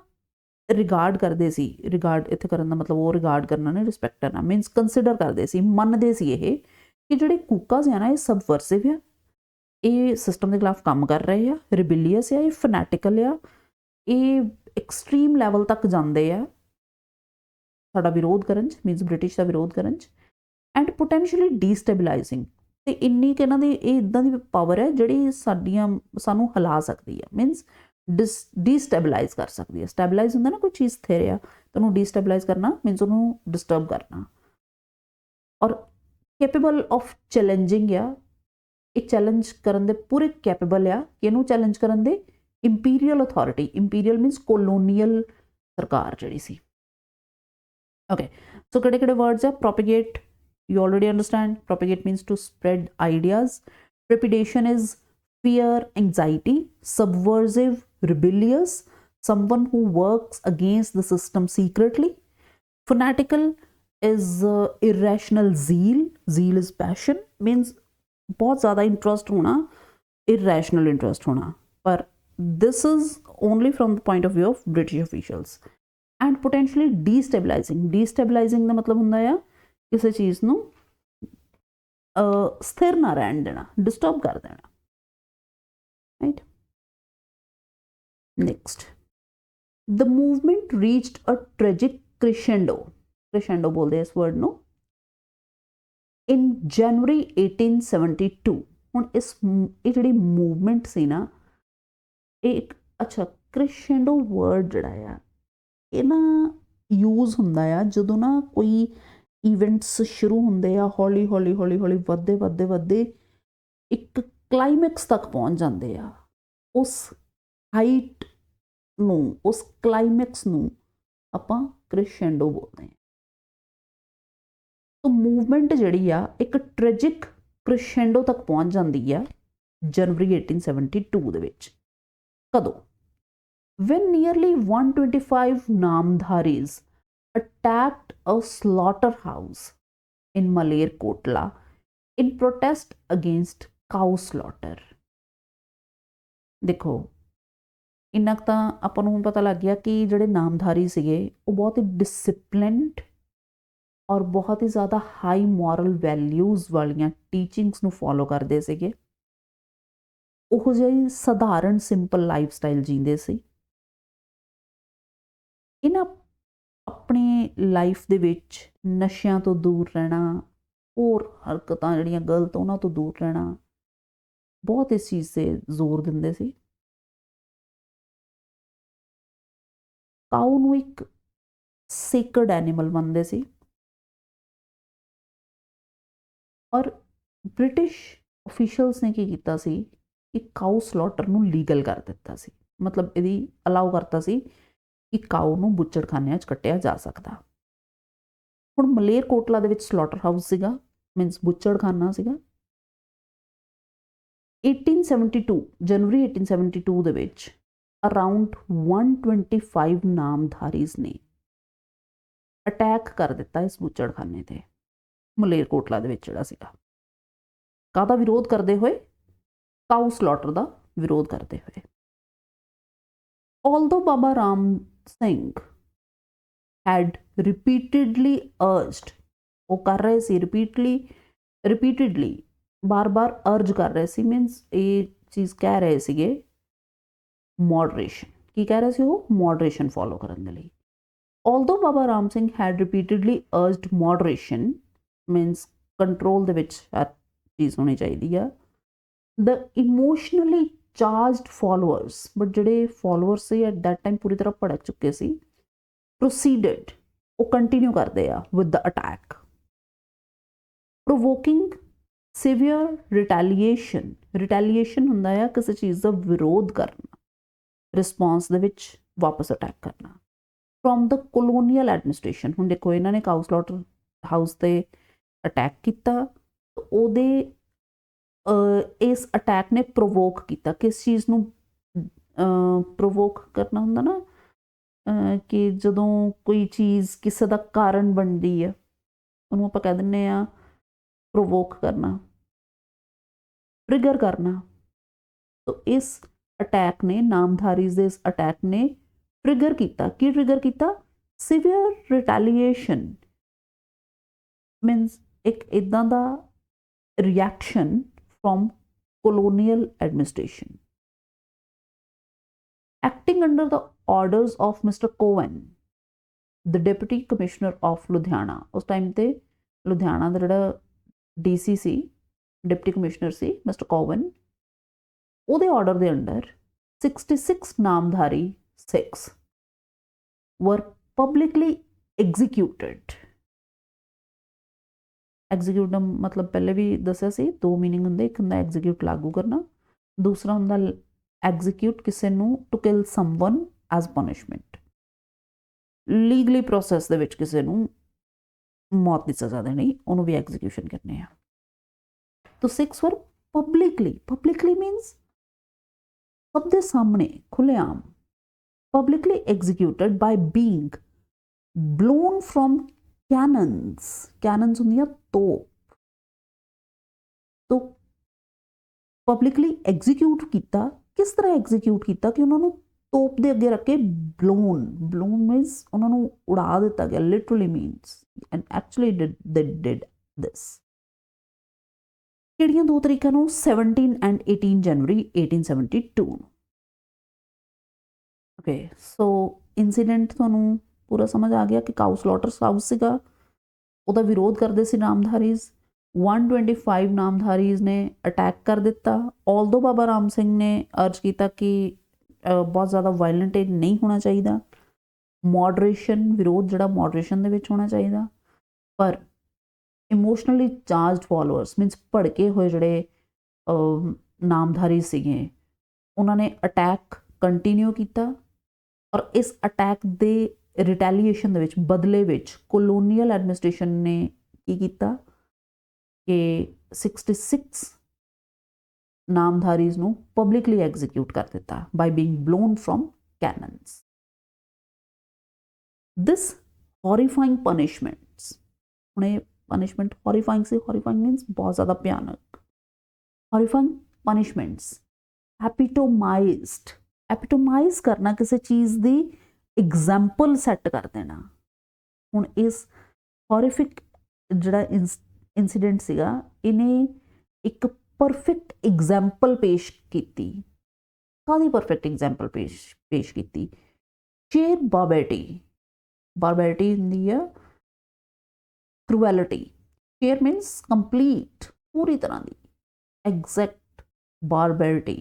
[SPEAKER 1] ਰਿਗਾਰਡ ਕਰਦੇ ਸੀ, ਰਿਗਾਰਡ ਇੱਥੇ ਕਰਨ ਦਾ ਮਤਲਬ ਉਹ ਰਿਗਾਰਡ ਕਰਨਾ ਨਹੀਂ, ਰਿਸਪੈਕਟ ਕਰਨਾ, ਮੀਨਸ ਕੰਸੀਡਰ ਕਰਦੇ ਸੀ, ਮੰਨਦੇ ਸੀ ਇਹ ਕਿ ਜਿਹੜੇ ਕੂਕਾਜ਼ ਆ ਨਾ ਇਹ ਸਬਵਰਸਿਵ ਆ, ਇਹ ਸਿਸਟਮ ਦੇ ਖਿਲਾਫ ਕੰਮ ਕਰ ਰਹੇ ਆ, ਰਿਬਿਲੀਅਸ ਆ, ਇਹ ਫਨੈਟੀਕਲ ਆ, ਇਹ ਐਕਸਟ੍ਰੀਮ ਲੈਵਲ ਤੱਕ ਜਾਂਦੇ ਆ ਸਾਡਾ ਵਿਰੋਧ ਕਰਨ 'ਚ, ਮੀਨਸ ਬ੍ਰਿਟਿਸ਼ ਦਾ ਵਿਰੋਧ ਕਰਨ 'ਚ। ਐਂਡ ਪੋਟੈਂਸ਼ੀਅਲੀ ਡੀਸਟੇਬਲਾਈਜ਼ਿੰਗ, ਤੇ ਇੰਨੀ ਕਿ ਇਹਨਾਂ ਦੀ ਇਹ ਇੱਦਾਂ ਦੀ ਪਾਵਰ ਹੈ ਜਿਹੜੀ ਸਾਨੂੰ ਹਿਲਾ ਸਕਦੀ ਹੈ, ਮੀਨਸ ਡੀਸਟੇਬਲਾਈਜ਼ ਕਰ ਸਕਦੀ ਹੈ। ਸਟੈਬਲਾਈਜ਼ ਹੁੰਦਾ ਨਾ ਕੋਈ ਚੀਜ਼ ਸਥਿਰ ਆ, ਤਾਂ ਉਹਨੂੰ ਡੀਸਟੇਬਲਾਈਜ਼ ਕਰਨਾ ਮੀਨਸ ਉਹਨੂੰ ਡਿਸਟਰਬ ਕਰਨਾ। ਔਰ ਕੈਪੇਬਲ ਆਫ ਚੈਲੰਜਿੰਗ ਆ, ਇਹ ਚੈਲੰਜ ਕਰਨ ਦੇ ਪੂਰੇ ਕੈਪੇਬਲ ਆ ਕਿ ਇਹਨੂੰ ਚੈਲੰਜ ਕਰਨ ਦੇ ਇੰਪੀਰੀਅਲ ਅਥਾਰਟੀ, ਇੰਪੀਰੀਅਲ ਮੀਨਸ ਕੋਲੋਨੀਅਲ ਸਰਕਾਰ ਜਿਹੜੀ ਸੀ। ਓਕੇ, ਸੋ ਕਿਹੜੇ ਕਿਹੜੇ ਵਰਡਸ ਆ? ਪ੍ਰੋਪੀਗੇਟ, you already understand, propagate means to spread ideas. Trepidation is fear, anxiety. Subversive, rebellious, someone who works against the system secretly. Fanatical is irrational zeal, zeal is passion, means बहुत ज़्यादा interest होना, irrational interest होना, पर this is only from the point of view of British officials. And potentially destabilizing, destabilizing ਦਾ ਮਤਲਬ ਹੁੰਦਾ ਆ ਕਿਸੇ ਚੀਜ਼ ਨੂੰ ਸਥਿਰ ਨਾ ਰਹਿਣ ਦੇਣਾ, ਡਿਸਟਰਬ ਕਰ ਦੇਣਾ, ਰਾਈਟ। ਨੈਕਸਟ, ਦ ਮੂਵਮੈਂਟ ਰੀਚਡ ਅ ਟ੍ਰੈਜਿਕ ਕ੍ਰਿਸ਼ੈਂਡੋ, ਕ੍ਰਿਸ਼ੈਂਡੋ ਬੋਲਦੇ ਇਸ ਵਰਡ ਨੂੰ, ਇਨ ਜਨਵਰੀ 1872। ਹੁਣ ਇਹ ਜਿਹੜੀ ਮੂਵਮੈਂਟ ਸੀ ਨਾ, ਇਹ ਇੱਕ ਅੱਛਾ ਕ੍ਰਿਸ਼ੈਂਡੋ ਵਰਡ ਜਿਹੜਾ ਆ ਇਹ ਨਾ ਯੂਜ਼ ਹੁੰਦਾ ਆ ਜਦੋਂ ਨਾ ਕੋਈ ਇਵੈਂਟਸ ਸ਼ੁਰੂ ਹੁੰਦੇ ਆ, ਹੌਲੀ ਹੌਲੀ ਹੌਲੀ ਹੌਲੀ ਵੱਧਦੇ ਵੱਧਦੇ ਵੱਧਦੇ ਇੱਕ ਕਲਾਈਮੈਕਸ ਤੱਕ ਪਹੁੰਚ ਜਾਂਦੇ ਆ। ਉਸ ਹਾਈਟ ਨੂੰ, ਉਸ ਕਲਾਈਮੈਕਸ ਨੂੰ ਆਪਾਂ ਕ੍ਰਿਸ਼ੈਂਡੋ ਬੋਲਦੇ ਹਾਂ। ਤਾਂ ਮੂਵਮੈਂਟ ਜਿਹੜੀ ਆ ਇੱਕ ਟ੍ਰੈਜਿਕ ਕ੍ਰਿਸ਼ੈਂਡੋ ਤੱਕ ਪਹੁੰਚ ਜਾਂਦੀ ਆ ਜਨਵਰੀ 1872 ਦੇ ਵਿੱਚ। ਕਦੋਂ? when nearly 125 Namdharis attacked a slaughterhouse in Malerkotla in protest against cow slaughter। ਦੇਖੋ ਇੰਨਾ ਕੁ ਤਾਂ ਆਪਾਂ ਨੂੰ ਹੁਣ ਪਤਾ ਲੱਗ ਗਿਆ ਕਿ ਜਿਹੜੇ ਨਾਮਧਾਰੀ ਸੀਗੇ ਉਹ ਬਹੁਤ ਹੀ ਡਿਸਿਪਲਿਨਡ ਔਰ ਬਹੁਤ ਹੀ ਜ਼ਿਆਦਾ ਹਾਈ ਮੋਰਲ ਵੈਲਿਊਜ਼ ਵਾਲੀਆਂ ਟੀਚਿੰਗਸ ਨੂੰ ਫੋਲੋ ਕਰਦੇ ਸੀਗੇ। ਉਹੋ ਜਿਹੀ ਸਧਾਰਨ ਸਿੰਪਲ ਲਾਈਫ ਸਟਾਈਲ ਜੀਂਦੇ ਸੀ। ਇਹਨਾਂ ਆਪਣੀ ਲਾਈਫ ਦੇ ਵਿੱਚ ਨਸ਼ਿਆਂ ਤੋਂ ਦੂਰ ਰਹਿਣਾ, ਹੋਰ ਹਰਕਤਾਂ ਜਿਹੜੀਆਂ ਗਲਤ ਉਹਨਾਂ ਤੋਂ ਦੂਰ ਰਹਿਣਾ, ਬਹੁਤ ਇਸ ਚੀਜ਼ 'ਤੇ ਜ਼ੋਰ ਦਿੰਦੇ ਸੀ। ਕਾਊ ਨੂੰ ਇੱਕ ਸੇਕਰਡ ਐਨੀਮਲ ਮੰਨਦੇ ਸੀ ਔਰ ਬ੍ਰਿਟਿਸ਼ ਅਫੀਸ਼ੀਅਲਸ ਨੇ ਕੀ ਕੀਤਾ ਸੀ ਕਿ ਕਾਊ ਸਲੌਟਰ ਨੂੰ ਲੀਗਲ ਕਰ ਦਿੱਤਾ ਸੀ, ਮਤਲਬ ਇਹਦੀ ਅਲਾਉ ਕਰਤਾ ਸੀ ਕਿ ਕਾਊ ਨੂੰ ਬੁੱਚੜਖਾਨਿਆਂ 'ਚ ਕੱਟਿਆ ਜਾ ਸਕਦਾ। ਹੁਣ ਮਲੇਰਕੋਟਲਾ ਦੇ ਵਿੱਚ ਸਲੌਟਰ ਹਾਊਸ ਸੀਗਾ, ਮੀਨਸ ਬੁੱਚੜਖਾਨਾ ਸੀਗਾ। 1872 ਜਨਵਰੀ 1872 ਦੇ ਵਿੱਚ ਅਰਾਊਂਡ 125 ਨਾਮਧਾਰੀਜ਼ ਨੇ ਅਟੈਕ ਕਰ ਦਿੱਤਾ ਇਸ ਬੁੱਚੜਖਾਨੇ 'ਤੇ, ਮਲੇਰਕੋਟਲਾ ਦੇ ਵਿੱਚ ਜਿਹੜਾ ਸੀਗਾ। ਕਾਹਦਾ ਵਿਰੋਧ ਕਰਦੇ ਹੋਏ? ਕਾਊ ਸਲੌਟਰ ਦਾ ਵਿਰੋਧ ਕਰਦੇ ਹੋਏ। Although Baba Ram Singh had repeatedly urged, ਉਹ ਕਰ ਰਹੇ ਸੀ repeatedly ਬਾਰ-ਬਾਰ ਅਰਜ ਕਰ ਰਹੇ ਸੀ, ਮੀਨਸ ਇਹ ਚੀਜ਼ ਕਹਿ ਰਹੇ ਸੀਗੇ ਮੋਡਰੇਸ਼ਨ। ਕੀ ਕਹਿ ਰਹੇ ਸੀ ਉਹ? ਮੋਡਰੇਸ਼ਨ ਫੋਲੋ ਕਰਨ ਦੇ ਲਈ। Although Baba Ram Singh had repeatedly urged moderation, means control ਦੇ ਵਿੱਚ ਹਰ ਚੀਜ਼ ਹੋਣੀ ਚਾਹੀਦੀ ਆ, the emotionally charged followers, but ਜਿਹੜੇ ਫੋਲੋਅਰਸ ਸੀ ਐਟ ਦੈਟ ਟਾਈਮ ਪੂਰੀ ਤਰ੍ਹਾਂ ਭੜਕ ਚੁੱਕੇ ਸੀ, ਪ੍ਰੋਸੀਡਡ, ਉਹ ਕੰਟੀਨਿਊ ਕਰਦੇ ਆ with the attack, provoking severe retaliation. Retaliation ਹੁੰਦਾ ਆ ਕਿਸੇ ਚੀਜ਼ ਦਾ ਵਿਰੋਧ ਕਰਨਾ, ਰਿਸਪੌਂਸ ਦੇ ਵਿੱਚ ਵਾਪਸ ਅਟੈਕ ਕਰਨਾ, ਫਰੋਮ ਦ ਕੋਲੋਨੀਅਲ ਐਡਮਿਨਿਸਟ੍ਰੇਸ਼ਨ। ਹੁਣ ਦੇਖੋ ਇਹਨਾਂ ਨੇ ਕਾਊ ਸਲੌਟਰ ਹਾਊਸ 'ਤੇ ਅਟੈਕ ਕੀਤਾ, ਉਹਦੇ ਇਸ ਅਟੈਕ ਨੇ ਪ੍ਰੋਵੋਕ ਕੀਤਾ। ਕਿਸ ਚੀਜ਼ ਨੂੰ ਪ੍ਰੋਵੋਕ ਕਰਨਾ ਹੁੰਦਾ ਨਾ, ਕਿ ਜਦੋਂ ਕੋਈ ਚੀਜ਼ ਕਿਸੇ ਦਾ ਕਾਰਨ ਬਣਦੀ ਆ ਉਹਨੂੰ ਆਪਾਂ ਕਹਿ ਦਿੰਦੇ ਆ ਪ੍ਰੋਵੋਕ ਕਰਨਾ, ਟ੍ਰਿਗਰ ਕਰਨਾ। ਤਾਂ ਇਸ ਅਟੈਕ ਨੇ, ਨਾਮਧਾਰੀਜ਼ ਦੇ ਇਸ ਅਟੈਕ ਨੇ ਟ੍ਰਿਗਰ ਕੀਤਾ। ਕੀ ਟ੍ਰਿਗਰ ਕੀਤਾ? ਸੀਵੀਅਰ ਰਿਟੈਲੀਏਸ਼ਨ, ਮੀਨਸ ਇੱਕ ਇੱਦਾਂ ਦਾ reaction from colonial administration. Acting under the orders of Mr. Cohen, the Deputy Commissioner of Ludhiana, ਉਸ ਟਾਈਮ ਤੇ ਲੁਧਿਆਣਾ ਦਾ ਜਿਹੜਾ ਡੀਸੀ ਸੀ, ਡਿਪਟੀ ਕਮਿਸ਼ਨਰ ਸੀ ਮਿਸਟਰ ਕੋਵਨ, ਉਹਦੇ ਆਰਡਰ ਦੇ under 66 Namdhari Sikhs were publicly executed। Execute ਦਾ ਮਤਲਬ ਪਹਿਲੇ ਵੀ ਦੱਸਿਆ ਸੀ, ਦੋ ਮੀਨਿੰਗ ਹੁੰਦੇ, ਇੱਕ ਹੁੰਦਾ ਐਗਜ਼ੀਕਿਊਟ ਲਾਗੂ ਕਰਨਾ, ਦੂਸਰਾ ਹੁੰਦਾ ਐਗਜ਼ੀਕਿਊਟ ਕਿਸੇ ਨੂੰ to kill someone as punishment, legally process ਦੇ ਵਿੱਚ ਕਿਸੇ ਨੂੰ ਮੌਤ ਦੀ ਸਜ਼ਾ ਦੇਣੀ, ਉਹਨੂੰ ਵੀ ਐਗਜ਼ੀਕਿਊਸ਼ਨ ਕਰਨੇ ਆ। तो 6 were publicly means ਸਭ ਦੇ ਸਾਹਮਣੇ ਖੁੱਲ੍ਹੇਆਮ, publicly executed by being blown from cannons ਹੁੰਦੀਆਂ ਤੋਪ, तो publicly execute ਕੀਤਾ। ਕਿਸ ਤਰ੍ਹਾਂ ਐਗਜ਼ੀਕਿਊਟ ਕੀਤਾ ਕਿ ਉਹਨਾਂ ਨੂੰ ਤੋਪ ਦੇ ਅੱਗੇ ਰੱਖ ਕੇ blown means ਉਹਨਾਂ ਨੂੰ ਉਡਾ ਦਿੱਤਾ ਗਿਆ, literally means, and actually they did this। ਕਿਹੜੀਆਂ ਦੋ ਤਰੀਕਾਂ ਨੂੰ? 17 and 18 January 1872। Okay, so incident ਤੁਹਾਨੂੰ ਪੂਰਾ ਸਮਝ ਆ ਗਿਆ ਕਿ ਕਾਊ ਸਲੌਟਰ ਹਾਊਸ ਸੀਗਾ, ਉਹਦਾ ਵਿਰੋਧ ਕਰਦੇ ਸੀ ਨਾਮਧਾਰੀਜ਼। 125 ਨਾਮਧਾਰੀਜ਼ ਨੇ ਅਟੈਕ ਕਰ ਦਿੱਤਾ। ਆਲਦੋ ਬਾਬਾ ਰਾਮ ਸਿੰਘ ਨੇ ਅਰਜ ਕੀਤਾ ਕਿ ਬਹੁਤ ਜ਼ਿਆਦਾ ਵਾਇਲੈਂਟ ਨਹੀਂ ਹੋਣਾ ਚਾਹੀਦਾ, ਮੋਡਰੇਸ਼ਨ, ਵਿਰੋਧ ਜਿਹੜਾ ਮੋਡਰੇਸ਼ਨ ਦੇ ਵਿੱਚ ਹੋਣਾ ਚਾਹੀਦਾ, ਪਰ ਇਮੋਸ਼ਨਲੀ ਚਾਰਜਡ ਫੋਲੋਅਰਸ ਮੀਨਸ ਭੜਕੇ ਹੋਏ ਜਿਹੜੇ ਨਾਮਧਾਰੀ ਸੀਗੇ, ਉਹਨਾਂ ਨੇ ਅਟੈਕ ਕੰਟੀਨਿਊ ਕੀਤਾ। ਔਰ ਇਸ ਅਟੈਕ ਦੇ ਰਿਟੈਲੀਏਸ਼ਨ ਦੇ ਵਿੱਚ, ਬਦਲੇ ਵਿੱਚ ਕੋਲੋਨੀਅਲ ਐਡਮਿਨਿਸਟ੍ਰੇਸ਼ਨ ਨੇ ਕੀ ਕੀਤਾ ਕਿ 66 ਨਾਮਧਾਰੀਜ਼ ਨੂੰ ਪਬਲਿਕਲੀ ਐਗਜ਼ੀਕਿਊਟ ਕਰ ਦਿੱਤਾ ਬਾਈ ਬੀਇੰਗ ਬਲੋਨ ਫਰੋਮ ਕੈਨਨਸ। ਦਿਸ ਹੌਰੀਫਾਈਂਗ ਪਨਿਸ਼ਮੈਂਟਸ, ਹੁਣ ਇਹ ਪਨਿਸ਼ਮੈਂਟ ਹੌਰੀਫਾਈਂਗ ਸੀ, ਹੌਰੀਫਾਈਂਗ ਮੀਨਸ ਬਹੁਤ ਜ਼ਿਆਦਾ ਭਿਆਨਕ। ਹੌਰੀਫਾਈਂਗ ਪਨਿਸ਼ਮੈਂਟਸ, ਐਪੀਟੋਮਾਈਜ਼ ਕਰਨਾ, ਕਿਸੇ ਚੀਜ਼ ਦੀ ਐਗਜ਼ਾਮਪਲ ਸੈੱਟ ਕਰ ਦੇਣਾ। ਹੁਣ ਇਸ ਹੌਰੀਫਿਕ ਜਿਹੜਾ ਇੰਸੀਡੈਂਟ ਸੀਗਾ, ਇਹਨੇ ਇੱਕ ਪਰਫੈਕਟ ਐਗਜ਼ਾਮਪਲ ਪੇਸ਼ ਕੀਤੀ। ਕਾਹਦੀ ਪਰਫੈਕਟ ਐਗਜ਼ਾਮਪਲ ਪੇਸ਼ ਕੀਤੀ? ਸ਼ੇਰ ਬਾਰਬੈਰਿਟੀ ਹੁੰਦੀ ਆ cruelty, here means complete, पूरी तरह दी, exact barbarity,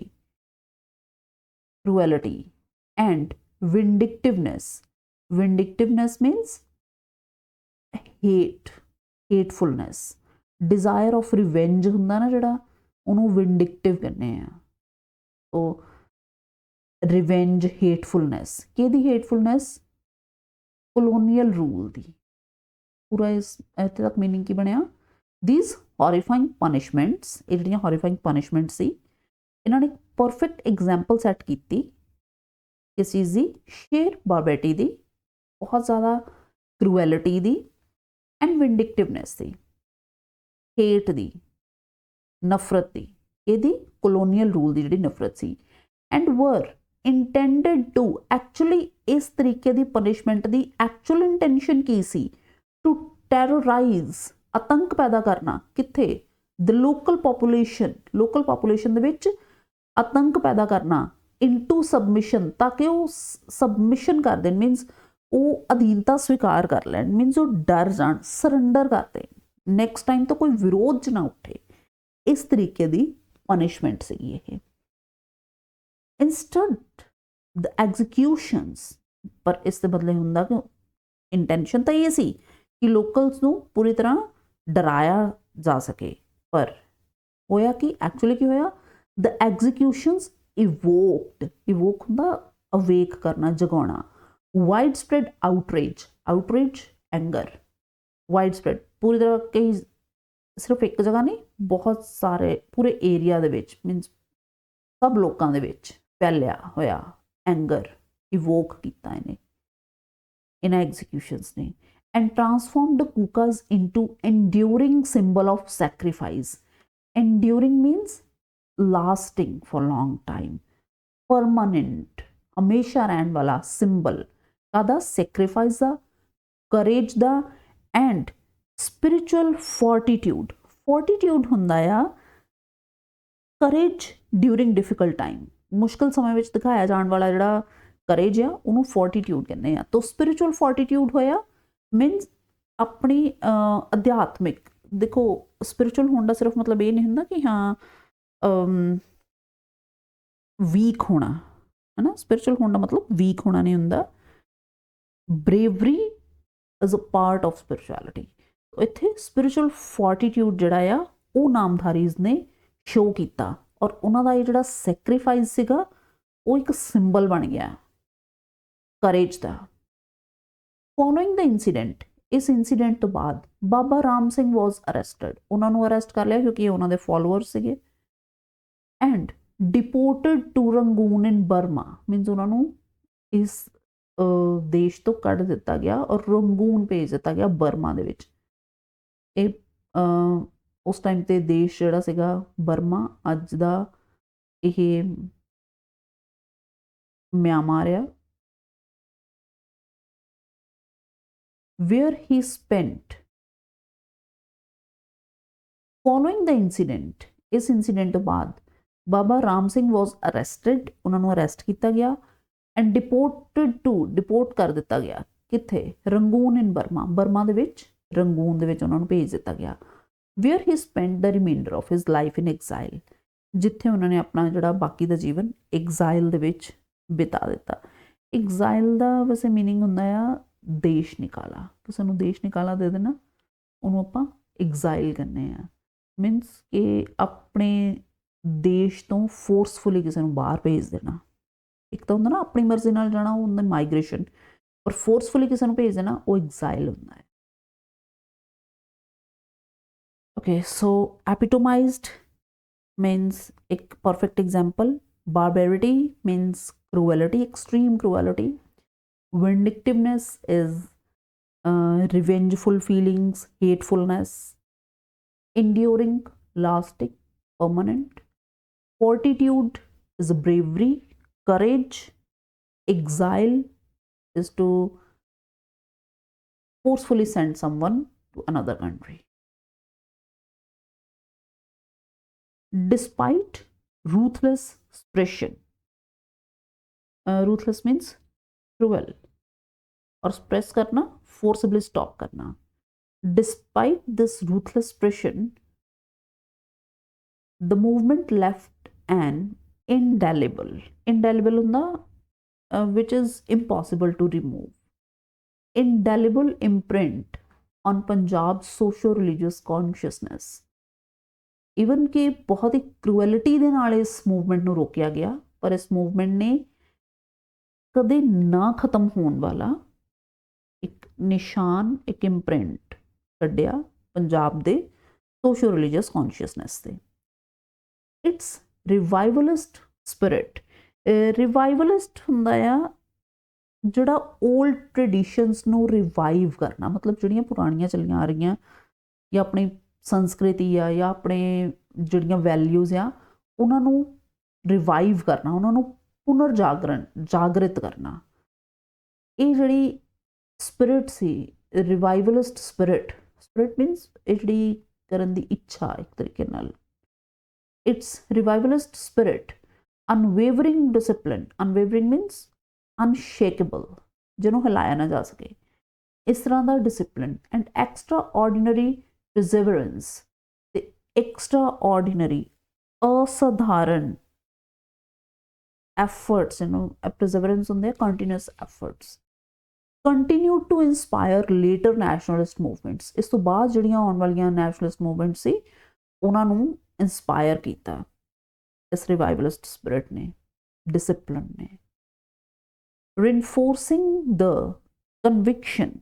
[SPEAKER 1] cruelty, and vindictiveness means hatefulness, desire of revenge ਹੁੰਦਾ ਨਾ ਜਿਹੜਾ, ਉਹਨੂੰ vindictive ਕਹਿੰਦੇ ਆ। ਉਹ revenge, hatefulness, ਕਿਹਦੀ hatefulness? colonial rule ਦੀ। ਪੂਰਾ ਇਸ ਇੱਥੇ ਤੱਕ ਮੀਨਿੰਗ ਕੀ ਬਣਿਆ? ਥੀਸ ਹੌਰੀਫਾਈਂਗ ਪਨਿਸ਼ਮੈਂਟਸ, ਇਹ ਜਿਹੜੀਆਂ ਹੌਰੀਫਾਈਂਗ ਪਨਿਸ਼ਮੈਂਟ ਸੀ, ਇਹਨਾਂ ਨੇ ਪਰਫੈਕਟ ਐਗਜ਼ਾਮਪਲ ਸੈੱਟ ਕੀਤੀ ਕਿਸ ਚੀਜ਼ ਦੀ? ਸ਼ੇਰ ਬਾਰਬੈਰਿਟੀ ਦੀ, ਬਹੁਤ ਜ਼ਿਆਦਾ ਕਰੂਐਲਿਟੀ ਦੀ, ਐਂਡ ਵਿੰਡਿਕਟਿਵਨੈਸ ਦੀ, ਹੇਟ ਦੀ, ਨਫ਼ਰਤ ਦੀ। ਇਹਦੀ ਕੋਲੋਨੀਅਲ ਰੂਲ ਦੀ ਜਿਹੜੀ ਨਫ਼ਰਤ ਸੀ। ਐਂਡ ਵਰ ਇੰਟੈਂਡਡ ਟੂ, ਐਕਚੁਅਲੀ ਇਸ ਤਰੀਕੇ ਦੀ ਪਨਿਸ਼ਮੈਂਟ ਦੀ ਐਕਚੁਅਲ ਇੰਟੈਂਸ਼ਨ ਕੀ ਸੀ? ਟੂ ਟੈਰੋਰਾਈਜ਼, ਆਤੰਕ ਪੈਦਾ ਕਰਨਾ। ਕਿੱਥੇ? ਦ ਲੋਕਲ ਪਾਪੂਲੇਸ਼ਨ ਦੇ ਵਿੱਚ ਆਤੰਕ ਪੈਦਾ ਕਰਨਾ। ਇਨਟੂ ਸਬਮਿਸ਼ਨ, ਤਾਂ ਕਿ ਉਹ ਸਬਮਿਸ਼ਨ ਕਰ ਦੇਣ, ਮੀਨਸ ਉਹ ਅਧੀਨਤਾ ਸਵੀਕਾਰ ਕਰ ਲੈਣ, ਮੀਨਸ ਉਹ ਡਰ ਜਾਣ, ਸਰੈਂਡਰ ਕਰ ਦੇਣ, ਨੈਕਸਟ ਟਾਈਮ ਤੋਂ ਕੋਈ ਵਿਰੋਧ 'ਚ ਨਾ ਉੱਠੇ। ਇਸ ਤਰੀਕੇ ਦੀ ਪਨਿਸ਼ਮੈਂਟ ਸੀਗੀ ਇਹ। ਇੰਸਟੈਂਟ ਦ ਐਗਜ਼ੀਕਿਊਸ਼ਨਸ, ਪਰ ਇਸ ਦੇ ਬਦਲੇ ਹੁੰਦਾ ਕਿ ਇੰਟੈਂਸ਼ਨ ਤਾਂ ਇਹ ਸੀ ਕਿ ਲੋਕਲਸ ਨੂੰ ਪੂਰੀ ਤਰ੍ਹਾਂ ਡਰਾਇਆ ਜਾ ਸਕੇ, ਪਰ ਹੋਇਆ ਕਿ ਐਕਚੁਅਲੀ ਕੀ ਹੋਇਆ? ਦ ਐਗਜ਼ੀਕਿਊਸ਼ਨਸ ਇਵੋਕ ਹੁੰਦਾ ਅਵੇਕ ਕਰਨਾ, ਜਗਾਉਣਾ। Widespread outrage anger, widespread ਪੂਰੀ ਤਰ੍ਹਾਂ, ਕਈ ਸਿਰਫ ਇੱਕ ਜਗ੍ਹਾ ਨਹੀਂ, ਬਹੁਤ ਸਾਰੇ ਪੂਰੇ ਏਰੀਆ ਦੇ ਵਿੱਚ, ਮੀਨਸ ਸਭ ਲੋਕਾਂ ਦੇ ਵਿੱਚ ਫੈਲਿਆ ਹੋਇਆ ਐਂਗਰ ਇਵੋਕ ਕੀਤਾ ਇਹਨੇ, ਇਹਨਾਂ ਐਗਜ਼ੀਕਿਊਸ਼ਨਸ ਨੇ। and transformed the kukas into enduring symbol of sacrifice. Enduring means lasting for long time, permanent, ਹਮੇਸ਼ਾ ਰਹਿਣ ਵਾਲਾ symbol ਕਾਹਦਾ? sacrifice the, courage the, and spiritual fortitude ਹੁੰਦਾ ਆ courage during difficult time, ਮੁਸ਼ਕਿਲ ਸਮੇਂ ਵਿੱਚ ਦਿਖਾਇਆ ਜਾਣ ਵਾਲਾ ਜਿਹੜਾ courage ਆ, ਉਹਨੂੰ fortitude ਕਹਿੰਦੇ ਆ। ਤਾਂ spiritual fortitude ਹੋਇਆ, means अपनी अध्यात्मिक, देखो स्पिरिचुअल होने का सिर्फ मतलब ये नहीं होंदा कि हाँ वीक होना, है ना। स्पिरिचुअल होने का मतलब वीक होना नहीं होंदा। Bravery is a part of spirituality. तो इत्थे स्पिरिचुअल फोर्टीट्यूड जिहड़ा आ वो नामधारीज ने शो किया, और उन्हों का ये जिहड़ा सैक्रीफाइस सीगा वो एक सिंबल बन गया करेज का। फॉलोइंग द इंसीडेंट, इस इंसीडेंट तो बाद बाबा राम सिंह वॉज अरेस्टेड, उन्होंने अरेस्ट कर लिया क्योंकि उन्होंने फॉलोअर्स सीगे, and deported to Rangoon in Burma, means उन्होंने इस देश तो कढ़ दिता गया और रंगून भेज दिता गया बर्मा दे विच। उस टाइम ते देश जिहड़ा सीगा बर्मा, अज दा इह म्यांमार आ, where he spent following the incident, इस इंसीडेंट तो बाद बाबा राम सिंह वॉज अरेस्टेड, उन्होंने अरेस्ट किया गया, एंड डिपोर्ट कर दिता गया कित्थे, रंगून इन बर्मा, बर्मा दे विच रंगून दे विच उन्होंने भेज दिता गया। Where he spent the remainder of his life in exile, जिथे उन्होंने अपना जिहड़ा बाकी दा जीवन एग्जाइल दे विच बिता दिता। एग्जाइल दा वैसे मीनिंग हुंदा आ देश निकाला, किसी नूं देश निकाला दे देना, उन्होंने आपां एग्जाइल करने आ, मीनस कि अपने देश तो फोर्सफुली किसी नूं बाहर भेज देना। एक तो होंदा ना अपनी मर्जी नाल जाना, वो होंदा माइग्रेशन, और फोर्सफुली किसी नूं भेज देना वो एग्जाइल होंदा है। Okay, so epitomised means a perfect example, barbarity means cruelty, extreme cruelty, vindictiveness is revengeful feelings, hatefulness, enduring, lasting, permanent, fortitude is bravery, courage, exile is to forcefully send someone to another country. Despite ruthless suppression, ruthless means cruel, और suppress करना forcibly stop करना। Despite this ruthless suppression, the movement left an indelible ਹੁੰਦਾ which is impossible to remove, indelible imprint on Punjab's socio-religious consciousness। Even ਕਿ ਬਹੁਤ ਹੀ ਕ੍ਰੂਐਲਿਟੀ ਦੇ ਨਾਲ ਇਸ movement ਨੂੰ ਰੋਕਿਆ ਗਿਆ, ਪਰ ਇਸ ਮੂਵਮੈਂਟ ਨੇ ਕਦੇ ਨਾ ਖਤਮ ਹੋਣ ਵਾਲਾ ਇੱਕ ਨਿਸ਼ਾਨ, ਇੱਕ ਇੰਪ੍ਰਿੰਟ ਕੱਢਿਆ ਪੰਜਾਬ ਦੇ ਸੋਸ਼ੋ ਰਿਲੀਜੀਅਸ ਕੌਨਸ਼ੀਅਸਨੈਸ ਤੇ। ਇਟਸ ਰਿਵਾਈਵਲਿਸਟ ਸਪਿਰਿਟ, ਰਿਵਾਈਵਲਿਸਟ ਹੁੰਦਾ ਆ ਜਿਹੜਾ ਓਲਡ ਟ੍ਰੈਡੀਸ਼ਨਸ ਨੂੰ ਰਿਵਾਈਵ ਕਰਨਾ, ਮਤਲਬ ਜਿਹੜੀਆਂ ਪੁਰਾਣੀਆਂ ਚੱਲੀਆਂ ਆ ਰਹੀਆਂ ਜਾਂ ਆਪਣੀ संस्कृति आ या अपने ਜਿਹੜੀਆਂ ਵੈਲਿਊਜ਼ ਆ ਉਹਨਾਂ ਨੂੰ ਰਿਵਾਈਵ ਕਰਨਾ, ਉਹਨਾਂ ਨੂੰ ਜਾਗਰਿਤ ਕਰਨਾ। ਇਹ ਜਿਹੜੀ ਸਪਿਰਿਟ ਸੀ, ਰਿਵਾਈਵਲਿਸਟ ਸਪਿਰਿਟ ਮੀਨਸ ਇਹ ਜਿਹੜੀ ਕਰਨ ਦੀ ਇੱਛਾ ਇੱਕ ਤਰੀਕੇ ਨਾਲ। It's revivalist spirit, unwavering discipline, unwavering means unshakeable, ਜਿਹਨੂੰ ਹਿਲਾਇਆ ਨਾ ਜਾ ਸਕੇ, ਇਸ ਤਰ੍ਹਾਂ ਦਾ discipline, and extraordinary perseverance, the extraordinary, asadharan efforts, perseverance ਹੁੰਦੇ continuous efforts, continue to inspire later nationalist movements। ਇਸ ਤੋਂ ਬਾਅਦ ਜਿਹੜੀਆਂ ਆਉਣ ਵਾਲੀਆਂ nationalist movements ਸੀ ਉਹਨਾਂ ਨੂੰ ਇੰਸਪਾਇਰ ਕੀਤਾ ਇਸ ਰਿਵਾਈਵਲਿਸਟ ਸਪਿਰਿਟ ਨੇ, ਡਿਸਪਲਿਨ ਨੇ। reinforcing the conviction,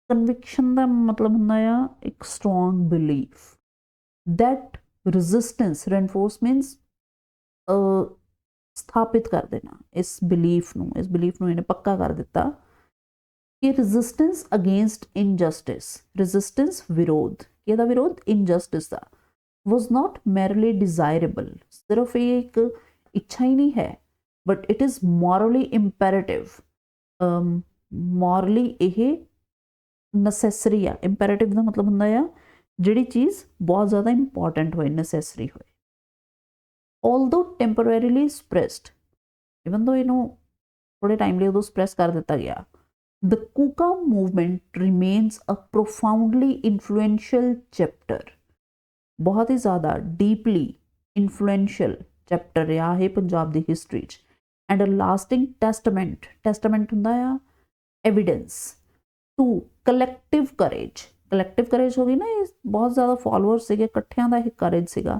[SPEAKER 1] ਕਨਵਿਕਸ਼ਨ ਦਾ ਮਤਲਬ ਹੁੰਦਾ ਆ ਇੱਕ strong belief, that resistance, reinforce means ਸਥਾਪਿਤ ਕਰ ਦੇਣਾ ਇਸ ਬਿਲੀਫ ਨੂੰ ਇਹਨੇ ਪੱਕਾ ਕਰ ਦਿੱਤਾ ਕਿ ਰੈਜ਼ਿਸਟੈਂਸ ਅਗੇਂਸਟ ਇਨਜਸਟਿਸ, ਰੈਜ਼ਿਸਟੈਂਸ ਵਿਰੋਧ, ਇਹਦਾ ਵਿਰੋਧ ਇਨਜਸਟਿਸ ਦਾ, ਵਾਜ਼ ਨਾਟ ਮੈਰਲੀ ਡਿਜ਼ਾਇਰੇਬਲ, ਸਿਰਫ ਇਹ ਇੱਕ ਇੱਛਾ ਹੀ ਨਹੀਂ ਹੈ, but it is morally imperative, morally ਇਹ ਨਸੈਸਰੀ ਆ। ਇੰਪੈਰੇਟਿਵ ਦਾ ਮਤਲਬ ਹੁੰਦਾ ਆ ਜਿਹੜੀ ਚੀਜ਼ ਬਹੁਤ ਜ਼ਿਆਦਾ ਇੰਪੋਰਟੈਂਟ ਹੋਏ, ਨਸੈਸਰੀ ਹੋਏ। ਆਲਦੋ ਟੈਂਪਰੇਰੀਲੀ ਸਪਰੈਸਡ, ਇਵਨ ਦੋ ਇਹਨੂੰ ਥੋੜੇ ਟਾਈਮ ਲਈ ਉਦੋਂ ਸਪਰੈਸ ਕਰ ਦਿੱਤਾ ਗਿਆ, The Kuka movement remains a profoundly influential chapter. बहुत ही ज़्यादा deeply influential chapter ਰਿਹਾ ਹੈ ਪੰਜਾਬ ਦੀ ਹਿਸਟਰੀ 'ਚ, and a lasting testament ਹੁੰਦਾ ਆ evidence to collective courage ਹੋ ਗਈ ਨਾ, ਇਹ ਬਹੁਤ ਜ਼ਿਆਦਾ ਫੋਲੋਅਰਸ ਸੀਗੇ, ਇਕੱਠਿਆਂ ਦਾ ਇਹ ਕਰੇਜ ਸੀਗਾ,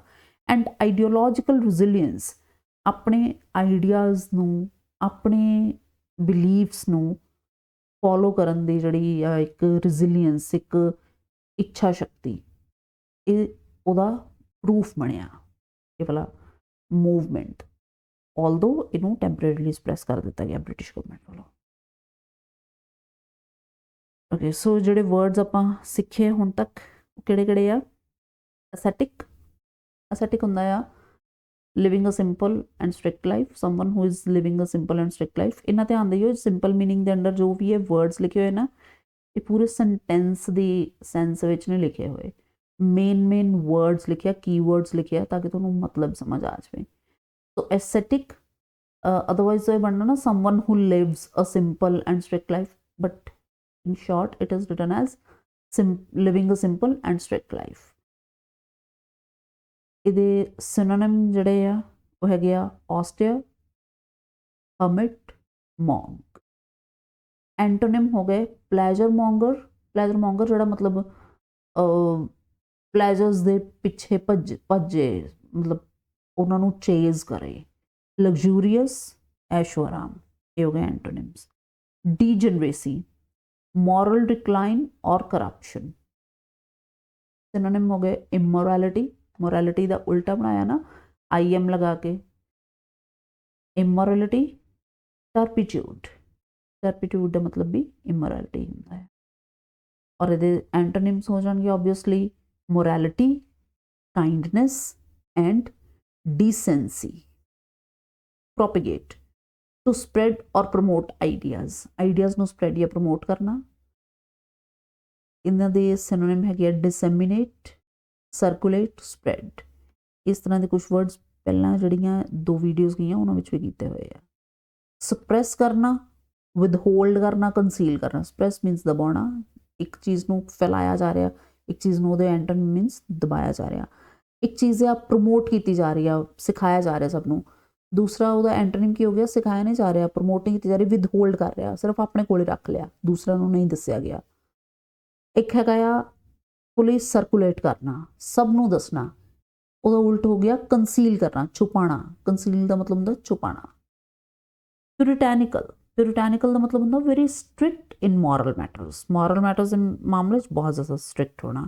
[SPEAKER 1] ਐਂਡ ਆਈਡੀਓਲੋਜੀਕਲ resilience, ਆਪਣੇ ਆਈਡੀਆਜ਼ ਨੂੰ, ਆਪਣੇ ਬਿਲੀਵਸ ਨੂੰ ਫੋਲੋ ਕਰਨ ਦੀ ਜਿਹੜੀ ਆ ਇੱਕ resilience, ਇੱਕ ਇੱਛਾ ਸ਼ਕਤੀ, ਇਹ ਉਹਦਾ ਪ੍ਰੂਫ ਬਣਿਆ ਇਹ ਵਾਲਾ ਮੂਵਮੈਂਟ, ਆਲਦੋ ਇਹਨੂੰ ਟੈਂਪਰੇਰੀਲੀ ਸਪਰੈਸ ਕਰ ਦਿੱਤਾ ਗਿਆ ਬ੍ਰਿਟਿਸ਼ ਗਵਰਨਮੈਂਟ ਵੱਲੋਂ। ਓਕੇ, ਸੋ ਜਿਹੜੇ ਵਰਡਸ ਆਪਾਂ ਸਿੱਖੇ ਹੁਣ ਤੱਕ ਕਿਹੜੇ ਕਿਹੜੇ ਆ? ਅਸੈਟਿਕ ਹੁੰਦਾ ਆ living a simple and strict life, someone who is living a simple and strict life. ਇਹਨਾਂ ਧਿਆਨ ਦਿਓ, ਸਿੰਪਲ ਮੀਨਿੰਗ ਦੇ ਅੰਡਰ ਜੋ ਵੀ ਇਹ ਵਰਡਸ ਲਿਖੇ ਹੋਏ ਨਾ, ਇਹ ਪੂਰੇ ਸੈਂਟੈਂਸ ਦੀ ਸੈਂਸ ਵਿੱਚ ਨਹੀਂ ਲਿਖੇ ਹੋਏ, ਮੇਨ ਵਰਡਸ ਲਿਖਿਆ, ਕੀਵਰਡਸ ਲਿਖਿਆ, ਤਾਂ ਕਿ ਤੁਹਾਨੂੰ ਮਤਲਬ ਸਮਝ ਆ ਜਾਵੇ। ਸੋ ਐਸਥੈਟਿਕ ਅਦਰਵਾਈਜ਼ ਇਹ ਬਣਨਾ ਨਾ someone who lives a simple and strict life, but in short it is written as living a simple and strict life. ਇਹਦੇ synonym ਜਿਹੜੇ ਆ ਉਹ ਹੈਗੇ ਆ austere, hermit, monk. Antonym ਹੋ ਗਏ pleasure monger ਜਿਹੜਾ ਮਤਲਬ pleasures ਦੇ ਪਿੱਛੇ ਭੱਜੇ, ਮਤਲਬ ਉਹਨਾਂ ਨੂੰ ਚੇਜ਼ ਕਰੇ। luxurious, ਐਸ਼ੋ ਆਰਾਮ, ਇਹ ਹੋ ਗਏ antonyms. degeneracy, moral decline or corruption. synonym हो गए immorality ਦਾ ਉਲਟਾ ਬਣਾਇਆ ਨਾ im ਲਗਾ ਕੇ, immorality, turpitude ਦਾ ਮਤਲਬ ਵੀ immorality ਹੁੰਦਾ ਹੈ। ਔਰ ਇਹਦੇ antonyms ਹੋ ਜਾਣਗੇ obviously morality, kindness and decency. propagate, to spread or promote ideas ਨੂੰ spread ਜਾਂ promote ਕਰਨਾ। ਇਹਨਾਂ ਦੇ synonym ਹੈਗੇ disseminate, circulate, spread। ਇਸ ਤਰ੍ਹਾਂ ਦੇ ਕੁਝ words ਪਹਿਲਾਂ ਜਿਹੜੀਆਂ 2 ਵੀਡੀਓਜ਼ ਗਈਆਂ ਉਹਨਾਂ ਵਿੱਚ ਵੀ ਕੀਤੇ ਹੋਏ ਆ। suppress ਕਰਨਾ, withhold ਕਰਨਾ, conceal ਕਰਨਾ। suppress means ਦਬਾਉਣਾ, ਇੱਕ ਚੀਜ਼ ਨੂੰ ਫੈਲਾਇਆ ਜਾ ਰਿਹਾ, ਇੱਕ ਚੀਜ਼ ਨੂੰ ਉਹਦੇ antonym means ਦਬਾਇਆ ਜਾ ਰਿਹਾ। ਇੱਕ ਚੀਜ਼ ਆ ਪ੍ਰਮੋਟ ਕੀਤੀ ਜਾ ਰਹੀ ਆ, ਸਿਖਾਇਆ ਜਾ ਰਿਹਾ ਸਭ ਨੂੰ। ਦੂਸਰਾ ਉਹਦਾ ਐਂਟੋਨਿਮ ਕੀ ਹੋ ਗਿਆ? ਸਿਖਾਇਆ ਨਹੀਂ ਜਾ ਰਿਹਾ, ਪ੍ਰਮੋਟ ਨਹੀਂ ਕੀਤੀ ਜਾ ਰਹੀ, ਵਿਦਹੋਲਡ ਕਰ ਰਿਹਾ, ਸਿਰਫ ਆਪਣੇ ਕੋਲੇ ਰੱਖ ਲਿਆ, ਦੂਸਰਾ ਨੂੰ ਨਹੀਂ ਦੱਸਿਆ ਗਿਆ। ਇੱਕ ਹੈਗਾ ਆ ਪੁਲਿਸ ਸਰਕੂਲੇਟ ਕਰਨਾ, ਸਭ ਨੂੰ ਦੱਸਣਾ, ਉਹਦਾ ਉਲਟ ਹੋ ਗਿਆ ਕੰਸੀਲ ਕਰਨਾ, ਛੁਪਾਣਾ। ਕੰਸੀਲ ਦਾ ਮਤਲਬ ਹੁੰਦਾ ਛੁਪਾਣਾ। ਪਿਊਰਿਟੈਨਿਕਲ ਦਾ ਮਤਲਬ ਹੁੰਦਾ ਵੈਰੀ ਸਟ੍ਰਿਕਟ ਇਨ ਮੋਰਲ ਮੈਟਰਸ ਦੇ ਮਾਮਲੇ 'ਚ ਬਹੁਤ ਜ਼ਿਆਦਾ ਸਟ੍ਰਿਕਟ ਹੋਣਾ।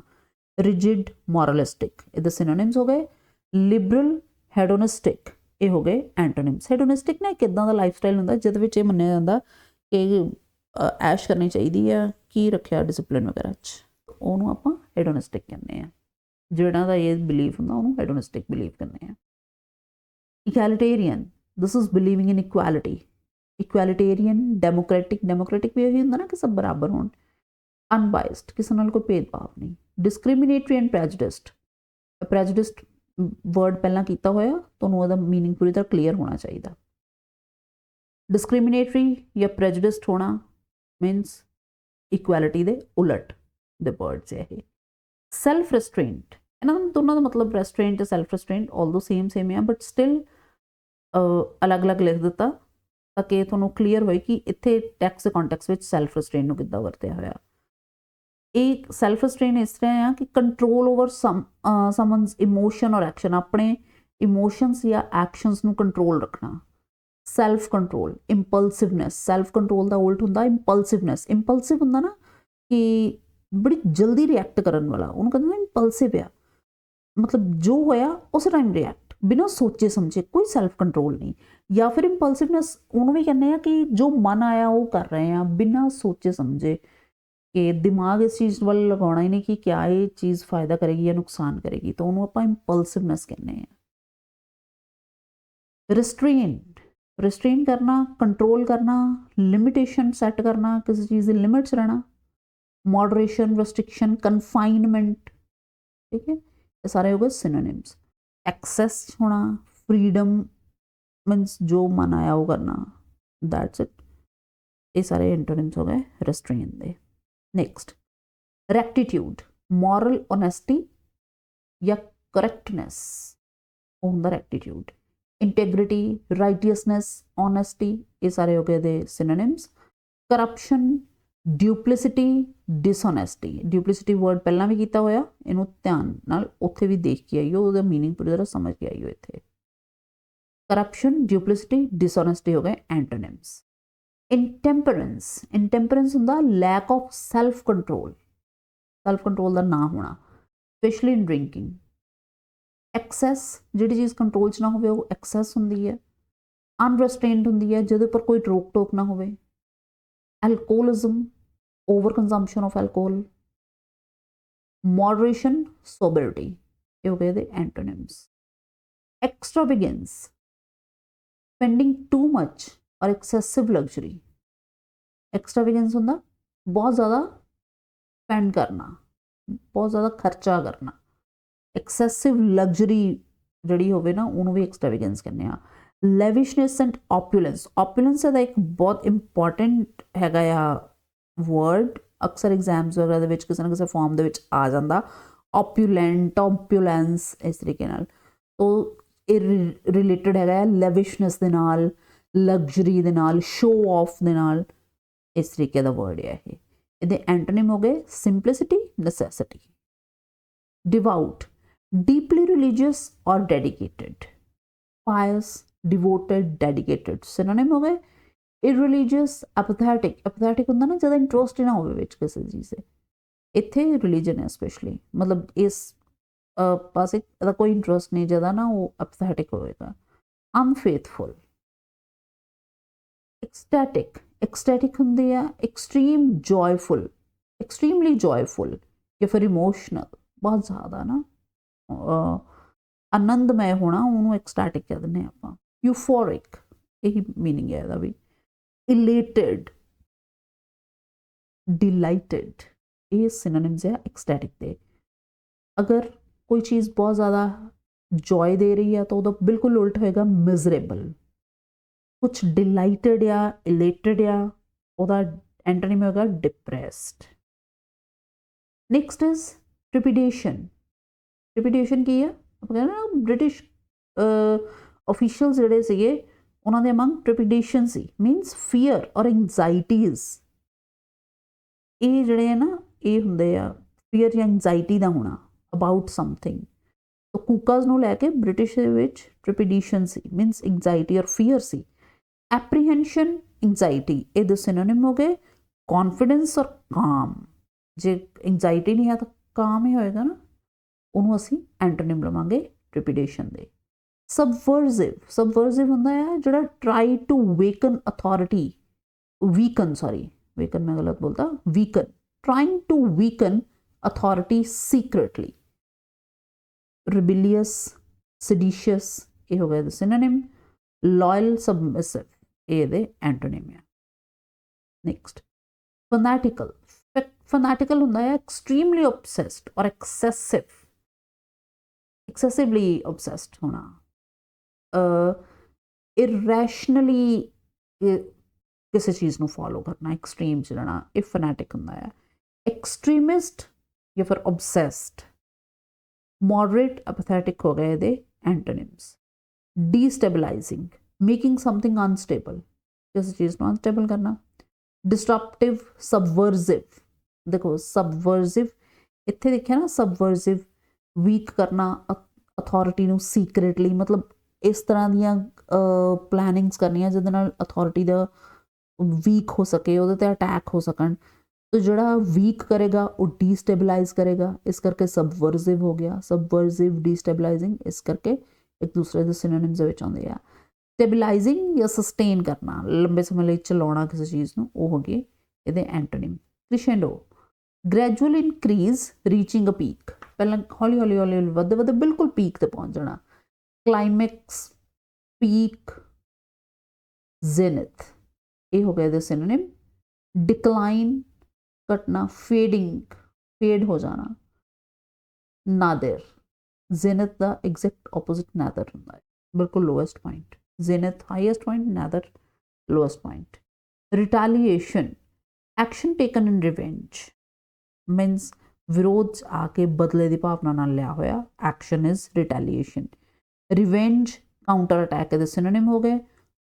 [SPEAKER 1] ਰਿਜਿਡ, ਮੋਰਲਿਸਟਿਕ, ਇਹਦੇ ਸਿਨੋਨਿਮਸ ਹੋ ਗਏ ਲਿਬਰਲ, ਹੈਡੋਨਿਸਟਿਕ, ਇਹ ਹੋ ਗਏ ਐਂਟੋਨਿਮਸ। ਹੈਡੋਨਿਸਟਿਕ ਨਾ ਇੱਕ ਇੱਦਾਂ ਦਾ ਲਾਈਫ ਸਟਾਈਲ ਹੁੰਦਾ ਜਿਹਦੇ ਵਿੱਚ ਇਹ ਮੰਨਿਆ ਜਾਂਦਾ ਕਿ ਐਸ਼ ਕਰਨੀ ਚਾਹੀਦੀ ਆ, ਕੀ ਰੱਖਿਆ ਡਿਸਪਲਿਨ ਵਗੈਰਾ 'ਚ, ਉਹਨੂੰ ਆਪਾਂ ਹੈਡੋਨਿਸਟਿਕ ਕਹਿੰਦੇ ਆ। ਜਿਹੜਾ ਦਾ ਇਹ ਬਿਲੀਫ ਹੁੰਦਾ ਉਹਨੂੰ ਹੈਡੋਨਿਸਟਿਕ ਬਿਲੀਵ ਕਹਿੰਦੇ ਆ। Egalitarian, this is believing in equality. Egalitarian, democratic ਵੀ ਇਹੀ ਹੁੰਦਾ ਨਾ ਕਿ ਸਭ ਬਰਾਬਰ ਹੋਣ। ਅਨਬਾਇਸਡ, ਕਿਸੇ ਨਾਲ ਕੋਈ ਭੇਦਭਾਵ ਨਹੀਂ। ਡਿਸਕ੍ਰਿਮੀਨੇਟਰੀ ਐਂਡ ਪ੍ਰੈਜੁਡਿਸਡ ਵਰਡ ਪਹਿਲਾਂ ਕੀਤਾ ਹੋਇਆ, ਤੁਹਾਨੂੰ ਉਹਦਾ ਮੀਨਿੰਗ ਪੂਰੀ ਤਰ੍ਹਾਂ ਕਲੀਅਰ ਹੋਣਾ ਚਾਹੀਦਾ। ਡਿਸਕ੍ਰਿਮੀਨੇਟਰੀ ਜਾਂ ਪ੍ਰੈਜੁਡਿਸਡ ਹੋਣਾ ਮੀਨਸ ਇਕੁਐਲਿਟੀ ਦੇ ਉਲਟ ਦੇ ਵਰਡਸ ਹੈ ਇਹ। ਸੈਲਫ ਰੈਸਟ੍ਰੇਂਟ, ਇਹਨਾਂ ਦੋਨਾਂ ਦਾ ਮਤਲਬ ਰੈਸਟ੍ਰੇਂਟ ਤੇ ਸੈਲਫ ਰੈਸਟ੍ਰੇਂਟ ਆਲਦੋ ਸੇਮ ਆ, ਬਟ ਸਟਿਲ ਅਲੱਗ-ਅਲੱਗ ਲਿਖ ਦਿੱਤਾ ਤਾਂ ਕਿ ਤੁਹਾਨੂੰ ਕਲੀਅਰ ਹੋਏ ਕਿ ਇੱਥੇ ਟੈਕਸਟ ਦੇ ਕੰਟੈਕਸਟ ਵਿੱਚ ਸੈਲਫ ਰੈਸਟ੍ਰੇਂਟ ਨੂੰ ਕਿੱਦਾਂ ਵਰਤਿਆ ਹੋਇਆ। ਇਹ ਸੈਲਫ ਰੈਸਟ੍ਰੇਨ ਇਸ ਤਰ੍ਹਾਂ ਆ ਕਿ ਕੰਟਰੋਲ ਓਵਰ ਸਮਨਸ ਇਮੋਸ਼ਨ ਔਰ ਐਕਸ਼ਨ, ਆਪਣੇ ਇਮੋਸ਼ਨਸ ਜਾਂ ਐਕਸ਼ਨਸ ਨੂੰ ਕੰਟਰੋਲ ਰੱਖਣਾ। ਸੈਲਫ ਕੰਟਰੋਲ, ਇੰਪਲਸਿਵਨੈਸ, ਸੈਲਫ ਕੰਟਰੋਲ ਦਾ ਉਲਟ ਹੁੰਦਾ ਇੰਪਲਸਿਵਨੈਸ। ਇੰਪਲਸਿਵ ਹੁੰਦਾ ਨਾ ਕਿ ਬੜੀ ਜਲਦੀ ਰਿਐਕਟ ਕਰਨ ਵਾਲਾ, ਉਹਨੂੰ ਕਹਿੰਦੇ ਨੇ ਇੰਪਲਸਿਵ ਆ, ਮਤਲਬ ਜੋ ਹੋਇਆ ਉਸ ਟਾਈਮ ਰਿਐਕਟ, ਬਿਨਾਂ ਸੋਚੇ ਸਮਝੇ, ਕੋਈ ਸੈਲਫ ਕੰਟਰੋਲ ਨਹੀਂ। ਜਾਂ ਫਿਰ ਇੰਪਲਸਿਵਨੈਸ ਉਹਨੂੰ ਵੀ ਕਹਿੰਦੇ ਆ ਕਿ ਜੋ ਮਨ ਆਇਆ ਉਹ ਕਰ ਰਹੇ ਆ, ਬਿਨਾਂ ਸੋਚੇ ਸਮਝੇ, ਕਿ ਦਿਮਾਗ ਇਸ ਚੀਜ਼ ਵੱਲ ਲਗਾਉਣਾ ਹੀ ਨਹੀਂ ਕਿ ਕਿਆ ਇਹ ਚੀਜ਼ ਫਾਇਦਾ ਕਰੇਗੀ ਜਾਂ ਨੁਕਸਾਨ ਕਰੇਗੀ, ਤਾਂ ਉਹਨੂੰ ਆਪਾਂ ਇੰਪਲਸਿਵਨੈਸ ਕਹਿੰਦੇ ਆ। ਰਿਸਟ੍ਰੇਨ ਕਰਨਾ, ਕੰਟਰੋਲ ਕਰਨਾ, ਲਿਮਿਟੇਸ਼ਨ ਸੈੱਟ ਕਰਨਾ, ਕਿਸੇ ਚੀਜ਼ ਦੀ ਲਿਮਿਟਸ ਰਹਿਣਾ। ਮੋਡਰੇਸ਼ਨ, ਰੈਸਟ੍ਰਿਕਸ਼ਨ, ਕਨਫਾਈਨਮੈਂਟ, ਠੀਕ ਹੈ, ਇਹ ਸਾਰੇ ਹੋ ਗਏ ਸਿਨੋਨਿਮਸ। ਐਕਸੈਸ ਹੋਣਾ, ਫਰੀडम ਮੀਨਸ ਜੋ ਮਨ ਆਇਆ ਉਹ ਕਰਨਾ, ਦੈਟਸ ਇਟ। ये सारे एंटोनिम्स हो गए रेस्ट्रेन दे। नेक्स्ट रैक्टिट्यूड, मॉरल ऑनेस्टी या करेक्टनेस होंदा रैक्टिट्यूड। इंटेग्रिटी, राइटियसनेस, ऑनेस्टी ये सारे हो गए दे synonyms. Corruption, duplicity, dishonesty. Duplicity word पहला भी किया होया, इनू ध्यान नाल उत्थे भी देख के आइयो, ਉਹਦਾ मीनिंग पूरी तरह समझ के आइयो। इत्थे करप्शन, डिਊਪਲਿਸਿਟੀ, डिसऑनेस्टी हो गए एंटोनिम्स। इंटैंपरेंस, इंटैंपरेंस हुंदा lack of self control, self control का ना होना, स्पेशली इन ड्रिंकिंग। एक्सैस, जिहड़ी चीज़ कंट्रोल च ना होवे वो एक्सैस हुंदी है। अनरस्ट्रेन्ड हुंदी है, जिहदे पर कोई रोक टोक ना होवे। Alcoholism, over consumption of alcohol. Moderation, sobriety ये हो गए दे antonyms. Extravagance, spending too much और एक्सेसिव लग्जरी। एक्सट्रावेगेंस होंदा बहुत ज़्यादा स्पेंड करना, बहुत ज़्यादा खर्चा करना। एक्सेसिव लग्जरी जिहड़ी होवे ना उन्होंने भी एक्सट्रावेगेंस कहने आ। लेविशनेस एंड ऑप्यूलेंस, ऑप्यूलेंस का एक बहुत इंपॉर्टेंट हैगा आ वर्ड, अक्सर एग्जाम्स वगैरह दे विच किसी ना किसी फॉर्म दे विच आ जाता। ऑप्यूलेंट, ऑप्यूलेंस इस तरीके नाल, तो ये रिलेटेड हैगा लेविशनेस दे नाल, लग्जरी दे नाल, शो ऑफ दे नाल, इस तरीके का वर्ड है ये। इहदे एंटोनिम हो गए simplicity, necessity. Devout, deeply religious और डेडिकेटेड। पायस, डिवोटेड, डेडिकेटेड सिनोनिम हो गए। इररिलीजियस, एपैथेटिक, एपैथेटिक होंदा ना ज़्यादा इंटरेस्ट ही ना होवे विच किसी चीज़ से, इत्थे रिलीजन है स्पेशली, मतलब इस पासे दा कोई इंटरेस्ट नहीं ज़्यादा ना, वो एपैथेटिक होएगा। अनफेथफुल। एक्सटैटिक, एक्सटैटिक होंदी है एक्सट्रीम जॉयफुल, एक्सट्रीमली जॉयफुल या फिर इमोशनल, बहुत ज़्यादा ना आनंदमय होना, उन्होंने एक्सटैटिक कह दें आप। यूफोरिक, यही मीनिंग है इसका भी। इलेटेड, डिलाइटेड ये सिनोनिम्स है एक्सटैटिक दे। अगर कोई चीज़ बहुत ज़्यादा जॉय दे रही है तो वह बिल्कुल उल्ट होएगा मिजरेबल। कुछ डिलाइटेड या इलेटेड या वह एंटोनिम होगा depressed. Next is trepidation. Trepidation की है ब्रिटिश ऑफिशियल्स ਜਿਹੜੇ ਸੀਗੇ ਉਹਨਾਂ ਦੇ ਅਮੰਗ ट्रिपिडेशन सी, मीनस फीयर और एंगजाइटीज़। ये ਜਿਹੜੇ ਹੈ ਨਾ ਇਹ ਹੁੰਦੇ ਆ ਫੀਅਰ ਜਾਂ ਐਂਗਜ਼ਾਇਟੀ ਦਾ ਹੋਣਾ ਅਬਾਊਟ ਸਮਥਿੰਗ। तो ਕੂਕਾਜ਼ ਨੂੰ ਲੈ ਕੇ ਬ੍ਰਿਟਿਸ਼ ਦੇ ਵਿੱਚ ट्रिपिडेशन सी, मीनस एंगजाइटी और फीयर सी। एप्रीहेंशन, एंगजाइटी ਇਹਦੇ सिनोनिम हो गए कॉन्फिडेंस और काम। जे एंगजाइटी नहीं है तो काम ही होएगा ना, ਉਹਨੂੰ ਅਸੀਂ एंटोनिम ਲਵਾਂਗੇ ट्रिपिडेशन ਦੇ। सबवर्सिव, सबवर्सिव ਹੁੰਦਾ है ਜਿਹੜਾ try to weaken authority, weaken sorry weaken मैं गलत बोलता, weaken, trying to weaken authority secretly. Rebellious, seditious ये हो गए सिनोनिम। लॉयल, सबमिसिव ये दे एंटोनिम है। नेक्स्ट फनैटिकल, फनैटिकल ਹੁੰਦਾ है एक्सट्रीमली ऑब्सेस्ड और एक्सेसिव, एक्सेसिवली ऑब्सेस्ड होना। इरैशनली किसी चीज़ को फॉलो करना, एक्सट्रीम च रहना, ये फनैटिक होंदा है। एक्सट्रीमिस्ट या फिर ऑब्सेस्ड। मॉडरेट, एपैथेटिक हो गए दे antonyms. Destabilising, making something unstable, किसी चीज़ को अनस्टेबल करना। डिस्ट्रप्टिव, सबवर्सिव, देखो सबवर्सिव इत्थे देखिए ना, सबवर्सिव वीक करना अथॉरिटी ਨੂੰ सीक्रेटली, मतलब इस तरह दियां प्लैनिंग्स करनियां जिहदे नाल अथॉरिटी दा वीक हो सके, उहदे ते अटैक हो सकन। तो जिहड़ा वीक करेगा वो डिस्टेबलाइज करेगा, इस करके सबवर्सिव हो गया। सबवर्सिव, डिस्टेबलाइजिंग, इस करके एक दूसरे के सिनोनिम्स दे विच आउंदे आ। स्टेबलाइजिंग या सस्टेन करना, लंबे समय लई चलाउणा किसी चीज़ नूं, वो हो गए इहदे antonym. Crescendo, gradual increase reaching अ पीक, पहले हौली हौली हौली हौली वधदे वधदे बिल्कुल पीक ते पहुंच जाना। क्लाइमैक्स, पीक, जेनिथ ये हो गए सिनोनिम। डिक्लाइन, घटना, फेडिंग, फेड हो जाना। नादिर, जेनिथ का एग्जैक्ट ऑपोजिट नादर होता है, बिल्कुल lowest point. Zenith highest point, nadir lowest point. Retaliation, action taken in revenge, means विरोध 'ਚ ਆ ਕੇ ਬਦਲੇ ਦੀ ਭਾਵਨਾ ਨਾਲ ਲਿਆ ਹੋਇਆ action is retaliation. Revenge counter attack ਇਹਦੇ ਸਿਨੋਨਿਮ ਹੋ ਗਏ।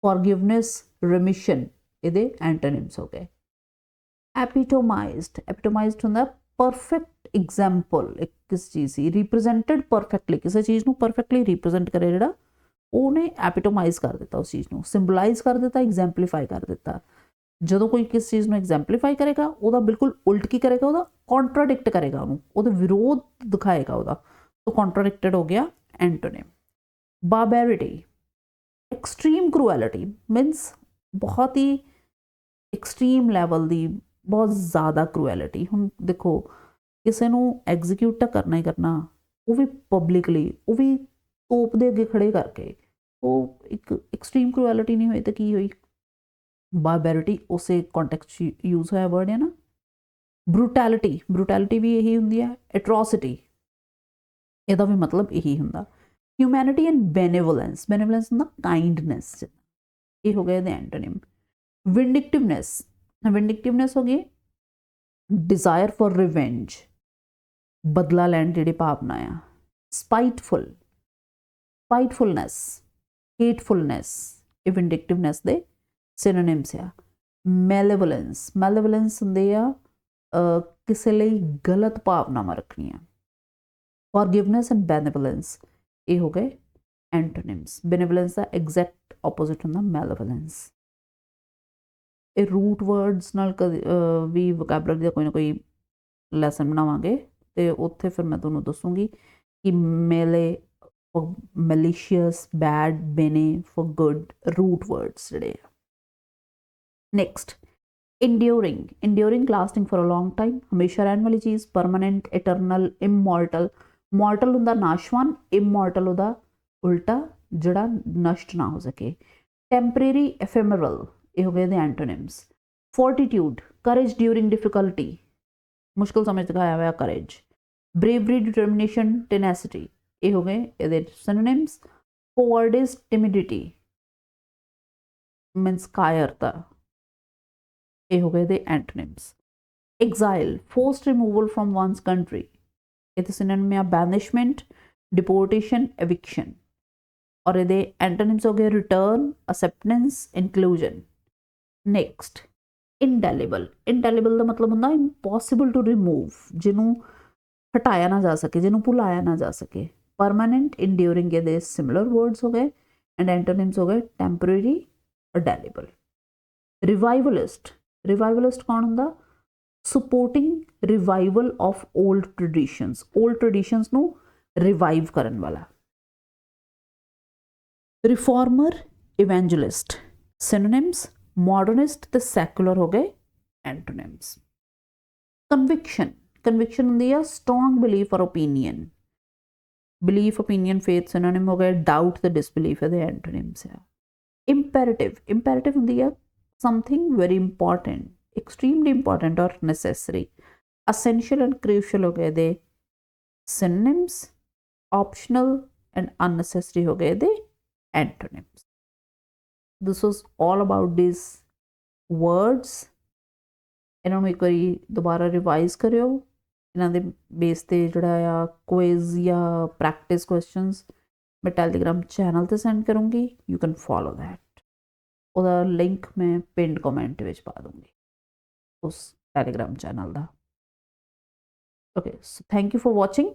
[SPEAKER 1] ਫॉरगिवनेस ਰਿਮਿਸ਼ਨ ਇਹਦੇ ਐਂਟੋਨਿਮਸ ਹੋ ਗਏ। ਐਪੀਟੋਮਾइज्ड ਹੁੰਦਾ परफेक्ट एग्जाम्पल एक किस चीज़ की रिप्रजेंटेड परफेक्टली, किसी चीज़ को परफेक्टली रिप्रजेंट करे जोड़ा उन्हें एपिटोमाइज कर दिता, उस चीज़ को सिंबलाइज कर दिता, एग्जैम्पलीफाई कर दिता। जो कोई किस चीज़ को एग्जैम्पलीफाई करेगा वो बिल्कुल उल्ट की करेगा, वो कॉन्ट्राडिक्ट करेगा, उन्होंने विरोध दिखाएगा वो, तो कॉन्ट्राडिक्टेड हो गया एंटोनिम। बारबैरिटी, एक्सट्रीम क्रूएलिटी, मीनस बहुत ही एक्सट्रीम लैवल की बहुत ज़्यादा क्रूएलिटी। हम देखो किसी को एग्जीक्यूट तो करना ही करना, वो भी पब्लिकली, वो भी तोप दे अगे खड़े करके, वो एक एक्सट्रीम क्रूएलिटी नहीं हुई तो की हुई बारबैरिटी, उस कॉन्टेक्स्ट यूज़ होया वर्ड है ना। ब्रूटैलिटी, ब्रूटैलिटी भी यही होंगी है। एट्रोसिटी ਇਹਦਾ भी मतलब यही होंगे। ह्यूमैनिटी एंड बेनेवोलेंस, बेनेवोलेंस होंगे काइंडनेस, ये हो गए एंटोनिम। विंडिक्टिवनेस, विंडिक्टिवनेस होगी डिज़ायर फॉर रिवेंज, बदला लैन जी भावना आ। स्पाइटफुल, स्पाइटफुलनेस, हेटफुलनेस, ये विंडिक्टिवनेस दे सिनोनिम्स आ। मैलेवोलेंस, मैलेवोलेंस होंदे आ किसी लई गलत भावनावां रखनियां। फॉरगिवनेस एंड बेनेवोलेंस, ये हो गए एंटोनिम्स। बेनेवोलेंस का एग्जैक्ट ऑपोजिट होंदा मैलेवोलेंस। ਇਹ रूट वर्ड्स नाल भी वोकैबुलरी का कोई ना कोई लैसन बनावांगे, तो उत्थे फिर मैं तुहानूं दसूँगी कि male malicious, bad, bene, for good, root words जिहड़े आ। Next enduring, enduring lasting for a long time, हमेशा रहने वाली चीज़, परमानेंट, इटरनल, इमॉर्टल। मॉर्टल हुंदा नाशवान, इमॉर्टल उहदा उल्टा जिहड़ा नष्ट ना हो सके। टैंपरेरी, एफेमरल, ये हो गए the antonyms. Fortitude, courage during difficulty, मुश्किल समय दिखाया हुआ करेज। ब्रेवरी, डिटर्मिनेशन, टेनेसिटी, ये हो गए ये सिनोनिम्स। कोवर्डिस, टिमिडिटी, मीन्स कायरता, ये हो गए the antonyms. Exile, forced removal from one's country, ये सिनोनिम में बैनिशमेंट, डिपोर्टेशन, एविक्शन। और ये एंटोनिम्स हो गए return, acceptance, inclusion. Next indelible, indelible का मतलब होंगे इम्पॉसिबल टू रिमूव, जिन्हों हटाया ना जा सके, जिन्हों भुलाया ना जा सके। परमानेंट, इंड्योरिंग के सिमिलर वर्ड्स हो गए एंड एंटोनिम्स हो गए टैंपरेरी, इंडेलिबल। रिवाइवलिस्ट, रिवाइवलिस्ट कौन होंगे? Supporting revival of old traditions, old traditions नू रिवाइव करन वाला। रिफॉर्मर, इवेंजलिस्ट, सिनोनिम्स मॉडर्निस्ट ते सैकुलर हो गए एंटोनिम्स। कन्विक्शन, कन्विक्शन होंदी है स्ट्रॉन्ग बिलीफ और opinion, belief, opinion, faith synonym हो गए। डाउट ते डिसबिलीफ है एंटोनिम्स है। इंपेरेटिव, इंपेरेटिव होंदी है something very important, extremely important और नेसेसरी। असेंशियल एंड क्रूशियल हो गए दे सिनोनिम्स। ऑप्शनल एंड अननेसेसरी हो गए दे antonyms. This was all about these words। इन्होंने एक बारी दोबारा रिवाइज करियो, इन्होंने बेस ते जिहड़ा आ क्विज या प्रैक्टिस क्वेश्चंस मैं टैलीग्राम चैनल ते सेंड करूँगी, यू कैन फॉलो दैट। उसका लिंक मैं पिंड कमेंट में पा दूँगी उस टैलीग्राम चैनल का। Okay, so thank you for watching.